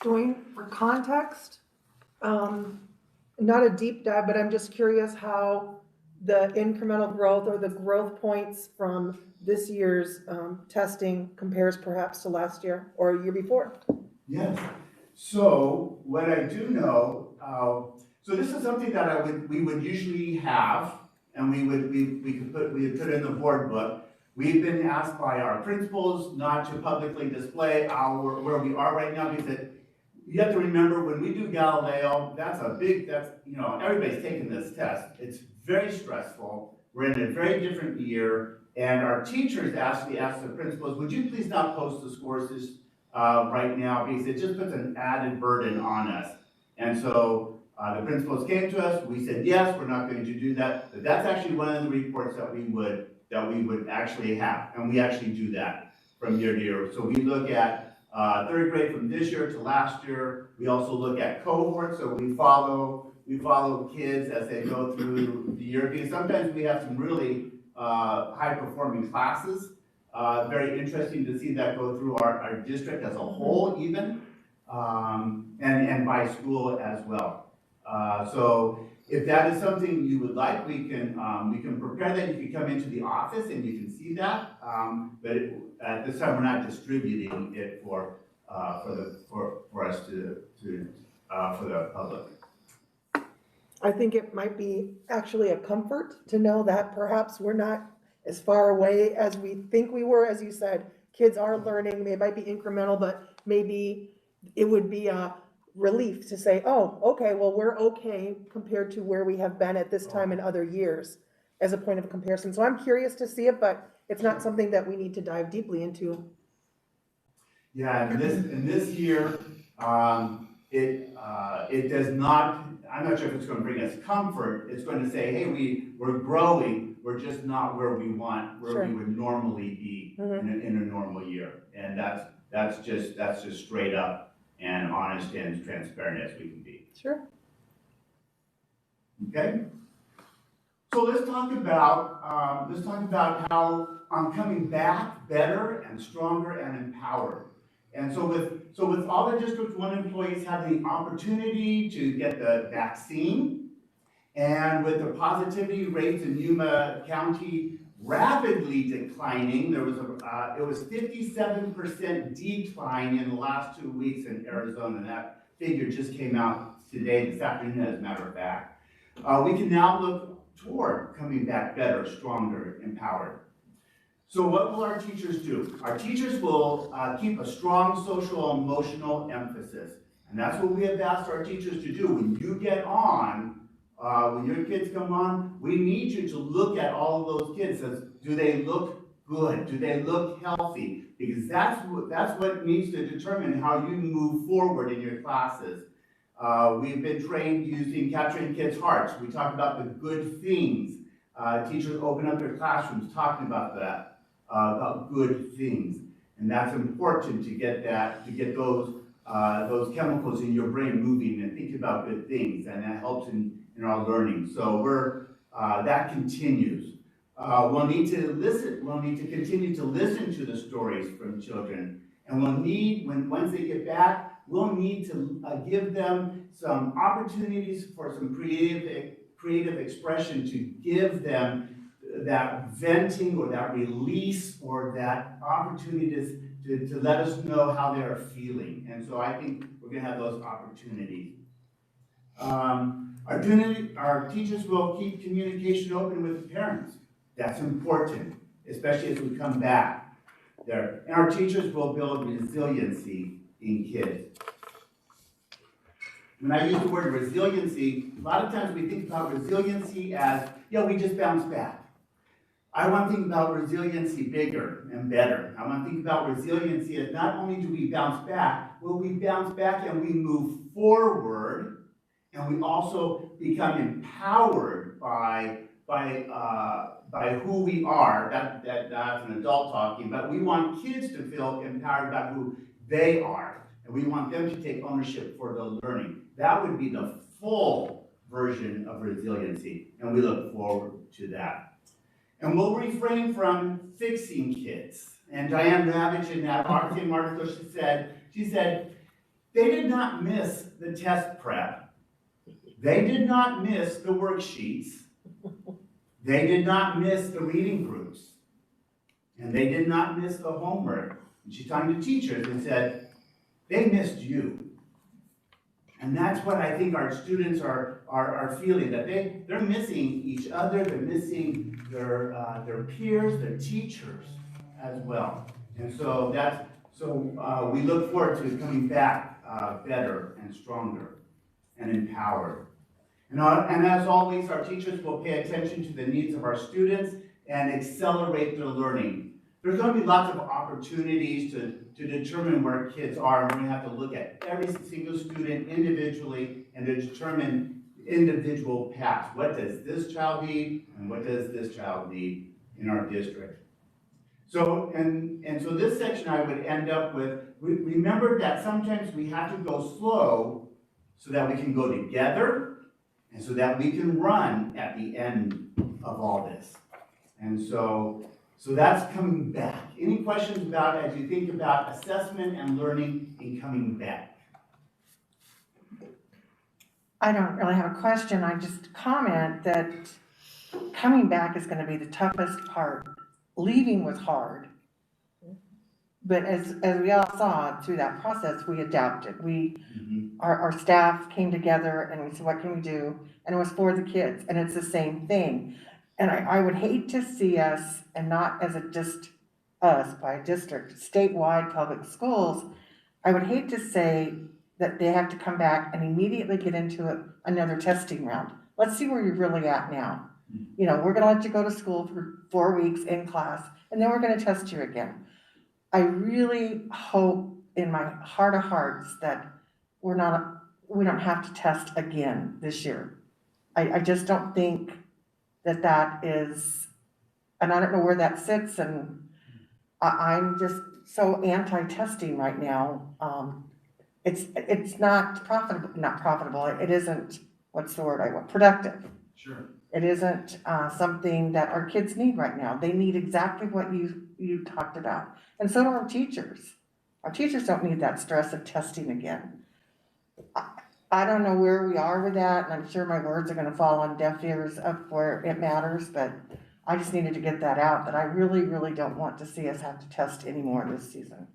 Dwayne, for context, not a deep dive, but I'm just curious how the incremental growth or the growth points from this year's testing compares perhaps to last year or a year before. Yes. So what I do know, so this is something that we would usually have, and we would put it in the board book. We've been asked by our principals not to publicly display where we are right now, because you have to remember, when we do Galileo, everybody's taking this test. It's very stressful. We're in a very different year, and our teachers actually asked the principals, would you please not post the scores right now, because it just puts an added burden on us. And so the principals came to us, we said, yes, we're not going to do that, but that's actually one of the reports that we would actually have, and we actually do that from year to year. So we look at third grade from this year to last year. We also look at cohorts, so we follow kids as they go through the year, because sometimes we have some really high-performing classes. Very interesting to see that go through our district as a whole even, and by school as well. So if that is something you would like, we can prepare that. You can come into the office and you can see that, but at this time we're not distributing it for us to for the public. I think it might be actually a comfort to know that perhaps we're not as far away as we think we were. As you said, kids are learning. They might be incremental, but maybe it would be a relief to say, oh, okay, well, we're okay compared to where we have been at this time in other years as a point of comparison. So I'm curious to see it, but it's not something that we need to dive deeply into. Yeah, in this year, it does not, I'm not sure if it's going to bring us comfort. It's going to say, hey, we're growing, we're just not where we want, where we would normally be in a normal year. And that's just straight up and honest and transparent as we can be. Sure. Okay. So let's talk about how I'm coming back better and stronger and empowered. And so with all the District 1 employees having the opportunity to get the vaccine, and with the positivity rates in Yuma County rapidly declining, it was 57% decline in the last 2 weeks in Arizona. And that figure just came out today, this afternoon, as a matter of fact. We can now look toward coming back better, stronger, empowered. So what will our teachers do? Our teachers will keep a strong social emotional emphasis. And that's what we have asked our teachers to do. When you get on, when your kids come on, we need you to look at all of those kids. Do they look good? Do they look healthy? Because that's what needs to determine how you move forward in your classes. We've been trained using capturing kids' hearts. We talk about the good things. Teachers open up their classrooms talking about that. About good things, and that's important to get those chemicals in your brain moving and thinking about good things, and that helps in our learning. So that continues. We'll need to listen. We'll need to continue to listen to the stories from children, and once they get back, we'll need to give them some opportunities for some creative expression, to give them that venting or that release or that opportunity to let us know how they are feeling. And so I think we're going to have those opportunities. Our teachers will keep communication open with the parents. That's important, especially as we come back there. And our teachers will build resiliency in kids. When I use the word resiliency, a lot of times we think about resiliency as, we just bounce back. I want to think about resiliency bigger and better. I want to think about resiliency as not only do we bounce back, well, we bounce back and we move forward, and we also become empowered by who we are. That's an adult talking, but we want kids to feel empowered about who they are, and we want them to take ownership for the learning. That would be the full version of resiliency, and we look forward to that. And we'll refrain from fixing kids. And Diane Ravitch in that article she said, they did not miss the test prep. They did not miss the worksheets. They did not miss the reading groups. And they did not miss the homework. And she's talking to teachers and said, they missed you. And that's what I think our students are feeling, that they're missing each other, they're missing their peers, their teachers as well. And so we look forward to coming back better and stronger and empowered. And as always, our teachers will pay attention to the needs of our students and accelerate their learning. There's going to be lots of opportunities to determine where kids are, and we're going to have to look at every single student individually and to determine individual paths. What does this child need, and what does this child need in our district? So, and so this section I would end up with, remember that sometimes we have to go slow so that we can go together and so that we can run at the end of all this. And so that's coming back. Any questions about as you think about assessment and learning and coming back? I don't really have a question. I just comment that coming back is going to be the toughest part. Leaving was hard. But as we all saw through that process, we adapted. Our staff came together and we said, what can we do? And it was for the kids, and it's the same thing. And I would hate to see us, and not as just us by district, statewide public schools, I would hate to say that they have to come back and immediately get into another testing round. Let's see where you're really at now. You know, we're gonna let you go to school for 4 weeks in class, and then we're gonna test you again. I really hope in my heart of hearts that we don't have to test again this year. I just don't think that is, and I don't know where that sits, and I'm just so anti-testing right now. It's not profitable, it isn't, what's the word I want, productive. Sure. It isn't something that our kids need right now. They need exactly what you talked about. And so do our teachers. Our teachers don't need that stress of testing again. I don't know where we are with that, and I'm sure my words are gonna fall on deaf ears up where it matters, but I just needed to get that out, that I really, really don't want to see us have to test anymore this season,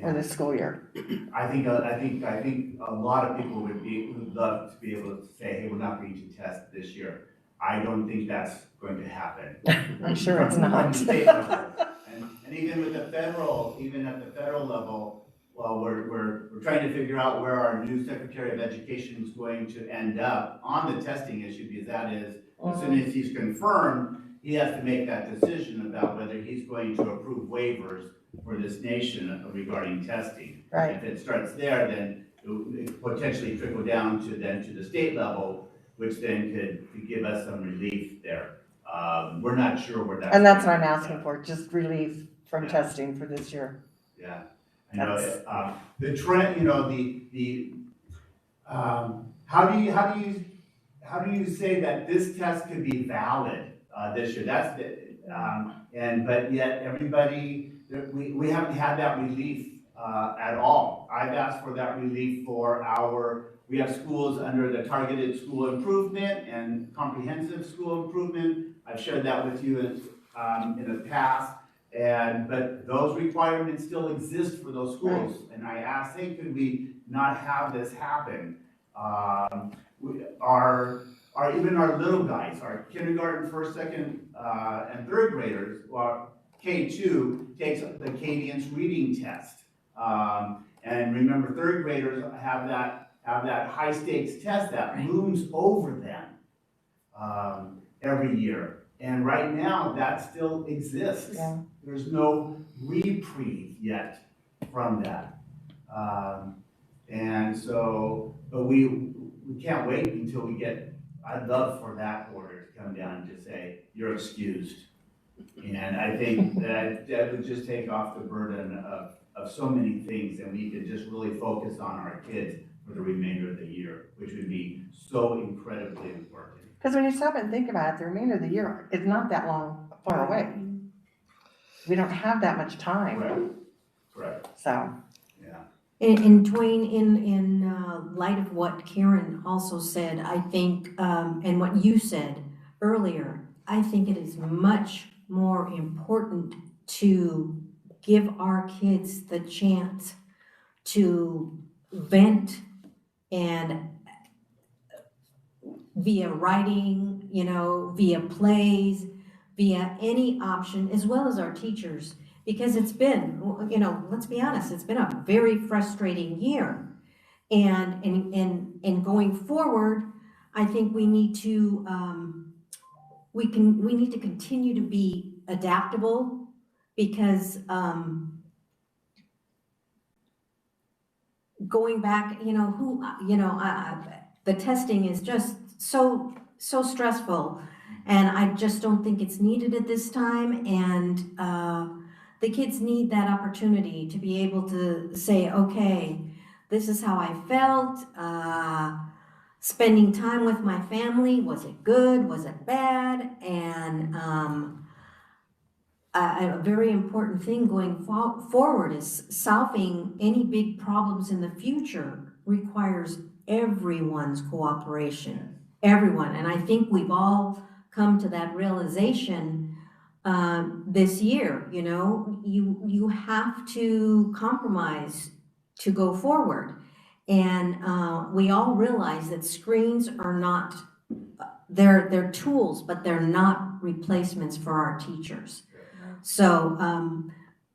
or this school year. I think a lot of people would love to be able to say, hey, we're not going to test this year. I don't think that's going to happen. I'm sure it's not. And even with the federal, even at the federal level, well, we're trying to figure out where our new Secretary of Education is going to end up on the testing issue, because that is, as soon as he's confirmed, he has to make that decision about whether he's going to approve waivers for this nation regarding testing. Right. If it starts there, then it would potentially trickle down to the state level, which then could give us some relief there. We're not sure where that's. And that's what I'm asking for, just relief from testing for this year. Yeah, I know, the trend, you know, how do you say that this test could be valid, this year? That's the, but yet everybody, we haven't had that relief, at all. I've asked for that relief for we have schools under the targeted school improvement and comprehensive school improvement. I've shared that with you in the past, but those requirements still exist for those schools. Right. And I asked, hey, could we not have this happen? Even our little guys, our kindergarten, first, second, and third graders, K2 takes the Cadence reading test. And remember, third graders have that high stakes test that looms over them every year. And right now, that still exists. Yeah. There's no reprieve yet from that. And so, but we can't wait until we get, I'd love for that order to come down and just say, you're excused. And I think that would just take off the burden of so many things, and we could just really focus on our kids for the remainder of the year, which would be so incredibly important. Because when you stop and think about it, the remainder of the year is not that far away. We don't have that much time. Correct. So. And Dwayne, in light of what Karen also said, I think, and what you said earlier, I think it is much more important to give our kids the chance to vent and via writing, via plays, via any option, as well as our teachers. Because it's been, let's be honest, it's been a very frustrating year. And going forward, I think we need to, we need to continue to be adaptable, because going back, the testing is just so stressful, and I just don't think it's needed at this time. And the kids need that opportunity to be able to say, okay, this is how I felt. Spending time with my family, was it good? Was it bad? And a very important thing going forward is solving any big problems in the future requires everyone's cooperation, everyone. And I think we've all come to that realization this year. You have to compromise to go forward. And we all realize that screens are not, they're tools, but they're not replacements for our teachers. So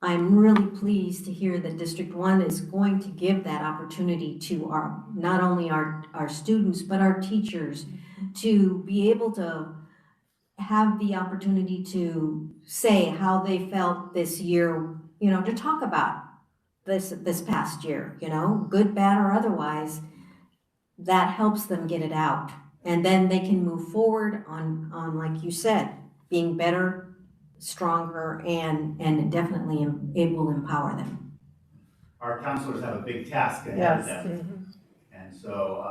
I'm really pleased to hear that District 1 is going to give that opportunity to not only our students, but our teachers, to be able to have the opportunity to say how they felt this year, to talk about this past year, good, bad, or otherwise. That helps them get it out. And then they can move forward on like you said, being better, stronger, and definitely it will empower them. Our counselors have a big task ahead of them. And so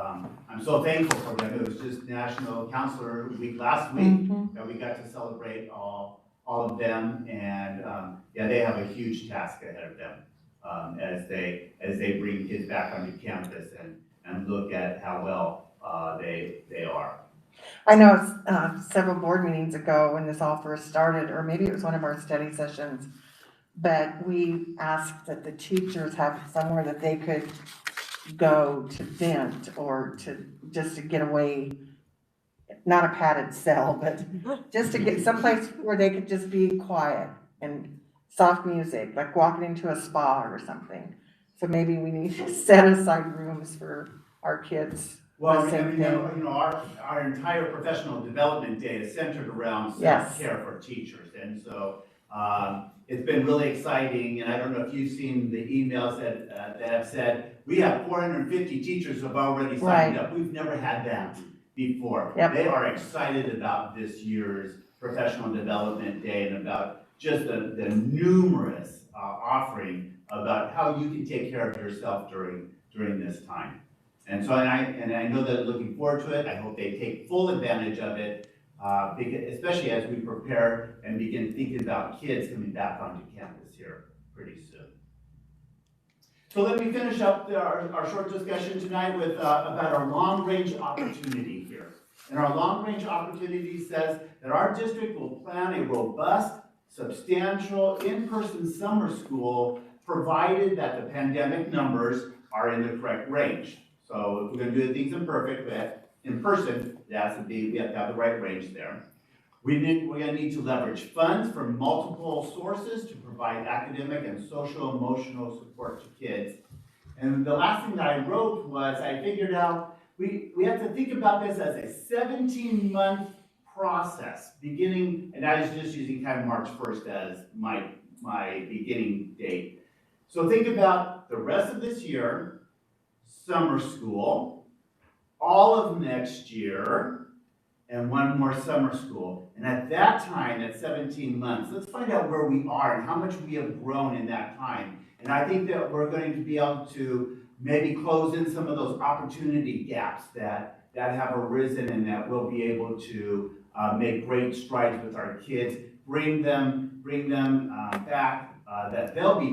I'm so thankful for them. It was just National Counselor Week last week that we got to celebrate all of them. And they have a huge task ahead of them as they bring kids back onto campus and look at how well they are. I know several board meetings ago when this all first started, or maybe it was one of our study sessions, but we asked that the teachers have somewhere that they could go to vent or just to get away, not a padded cell, but just to get someplace where they could just be quiet and soft music, like walking into a spa or something. So maybe we need to set aside rooms for our kids. Well, our entire professional development day is centered around self-care for teachers. And so it's been really exciting. And I don't know if you've seen the emails that have said, we have 450 teachers who have already signed up. We've never had that before. They are excited about this year's professional development day and about just the numerous offering about how you can take care of yourself during this time. And so, and I know that looking forward to it. I hope they take full advantage of it, because, especially as we prepare and begin thinking about kids coming back onto campus here pretty soon. So let me finish up our short discussion tonight with about our long-range opportunity here. And our long-range opportunity says that our district will plan a robust, substantial, in-person summer school, provided that the pandemic numbers are in the correct range. So if we're going to do things in person, we have to have the right range there. We're going to need to leverage funds from multiple sources to provide academic and social emotional support to kids. And the last thing that I wrote was I figured out we have to think about this as a 17-month process, beginning, and I was just using kind of March 1st as my beginning date. So think about the rest of this year, summer school, all of next year, and one more summer school. And at that time, at 17 months, let's find out where we are and how much we have grown in that time. And I think that we're going to be able to maybe close in some of those opportunity gaps that have arisen, and that we'll be able to make great strides with our kids, bring them back, that they'll be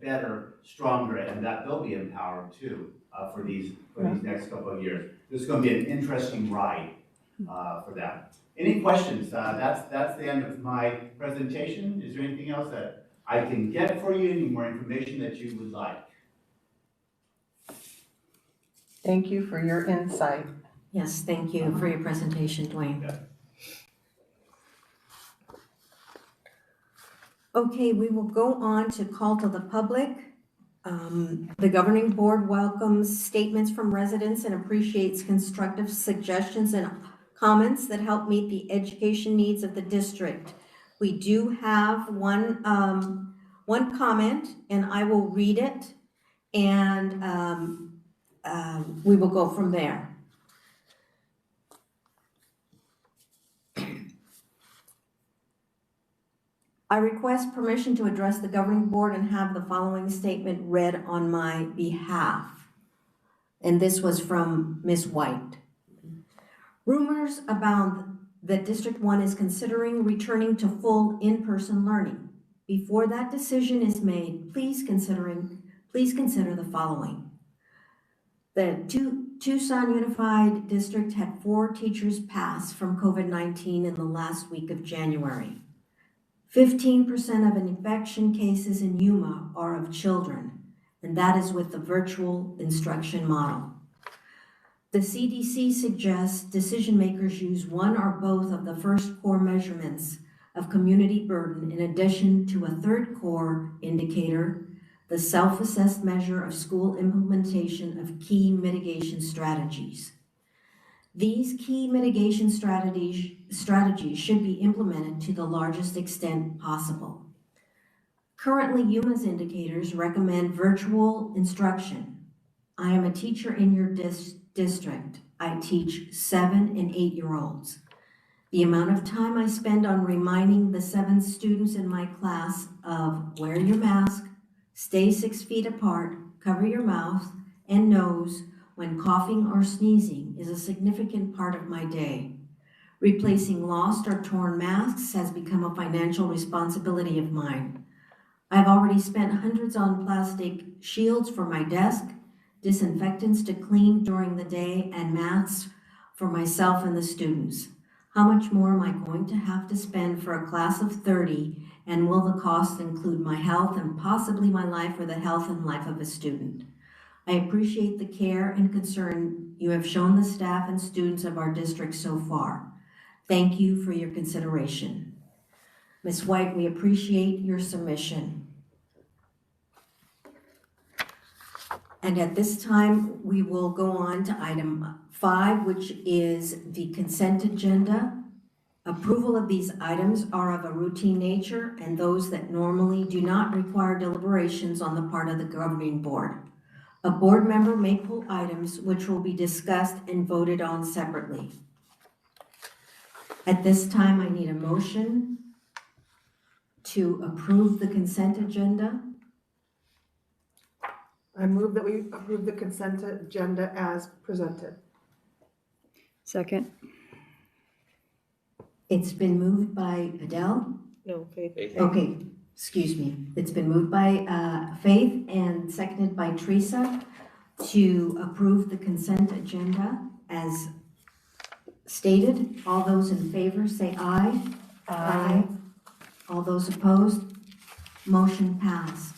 better, stronger, and that they'll be empowered too for these next couple of years. This is going to be an interesting ride for that. Any questions? That's the end of my presentation. Is there anything else that I can get for you? Any more information that you would like? Thank you for your insight. Yes, thank you for your presentation, Dwayne. Yeah. Okay, we will go on to call to the public. The governing board welcomes statements from residents and appreciates constructive suggestions and comments that help meet the education needs of the district. We do have one comment, and I will read it, and we will go from there. I request permission to address the governing board and have the following statement read on my behalf. And this was from Ms. White. Rumors abound that District 1 is considering returning to full in-person learning. Before that decision is made, please consider the following. The Tucson Unified District had 4 teachers pass from COVID-19 in the last week of January. 15% of infection cases in Yuma are of children, and that is with the virtual instruction model. The CDC suggests decision makers use one or both of the first core measurements of community burden in addition to a third core indicator, the self-assessed measure of school implementation of key mitigation strategies. These key mitigation strategies should be implemented to the largest extent possible. Currently, Yuma's indicators recommend virtual instruction. I am a teacher in your district. I teach 7- and 8-year-olds. The amount of time I spend on reminding the 7 students in my class of wear your mask, stay 6 feet apart, cover your mouth and nose when coughing or sneezing is a significant part of my day. Replacing lost or torn masks has become a financial responsibility of mine. I've already spent hundreds on plastic shields for my desk, disinfectants to clean during the day, and masks for myself and the students. How much more am I going to have to spend for a class of 30, and will the cost include my health and possibly my life or the health and life of a student? I appreciate the care and concern you have shown the staff and students of our district so far. Thank you for your consideration. Ms. White, we appreciate your submission. And at this time, we will go on to item 5, which is the consent agenda. Approval of these items are of a routine nature and those that normally do not require deliberations on the part of the governing board. A board member may pull items which will be discussed and voted on separately. At this time, I need a motion to approve the consent agenda. I move that we approve the consent agenda as presented. Second. It's been moved by Adele. No, Faith. Okay, excuse me. It's been moved by Faith and seconded by Teresa to approve the consent agenda as stated. All those in favor say aye. Aye. All those opposed? Motion passed.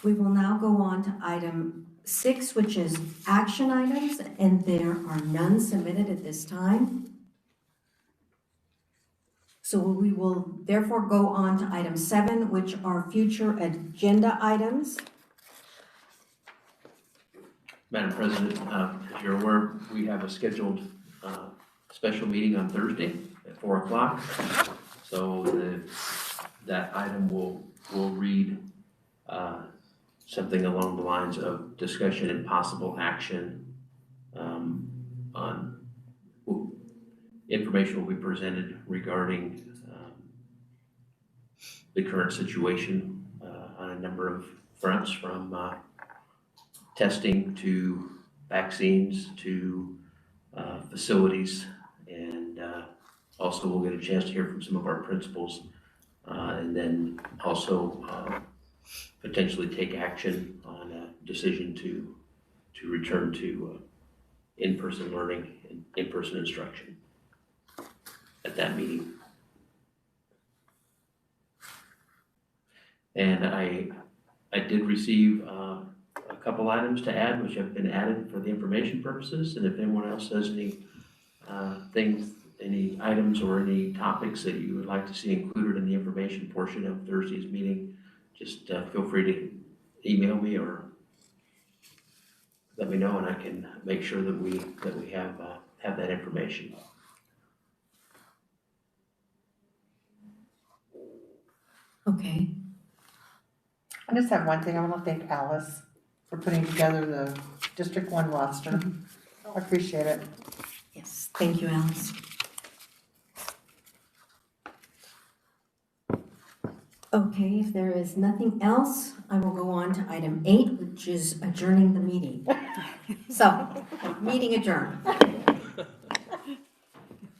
We will now go on to item 6, which is action items, and there are none submitted at this time. So we will therefore go on to item 7, which are future agenda items. Madam President, as you're aware, we have a scheduled special meeting on Thursday at 4 o'clock. So that item will read something along the lines of discussion and possible action on information will be presented regarding the current situation on a number of fronts, from testing to vaccines to facilities, and also we'll get a chance to hear from some of our principals, and then also potentially take action on a decision to return to in-person learning and in-person instruction at that meeting. And I did receive a couple items to add, which have been added for the information purposes. And if anyone else has any any items or any topics that you would like to see included in the information portion of Thursday's meeting, just feel free to email me or let me know, and I can make sure that we have that information. Okay. I just have one thing. I want to thank Alice for putting together the District 1 roster. I appreciate it. Yes, thank you, Alice. Okay, if there is nothing else, I will go on to item 8, which is adjourning the meeting. So, meeting adjourned.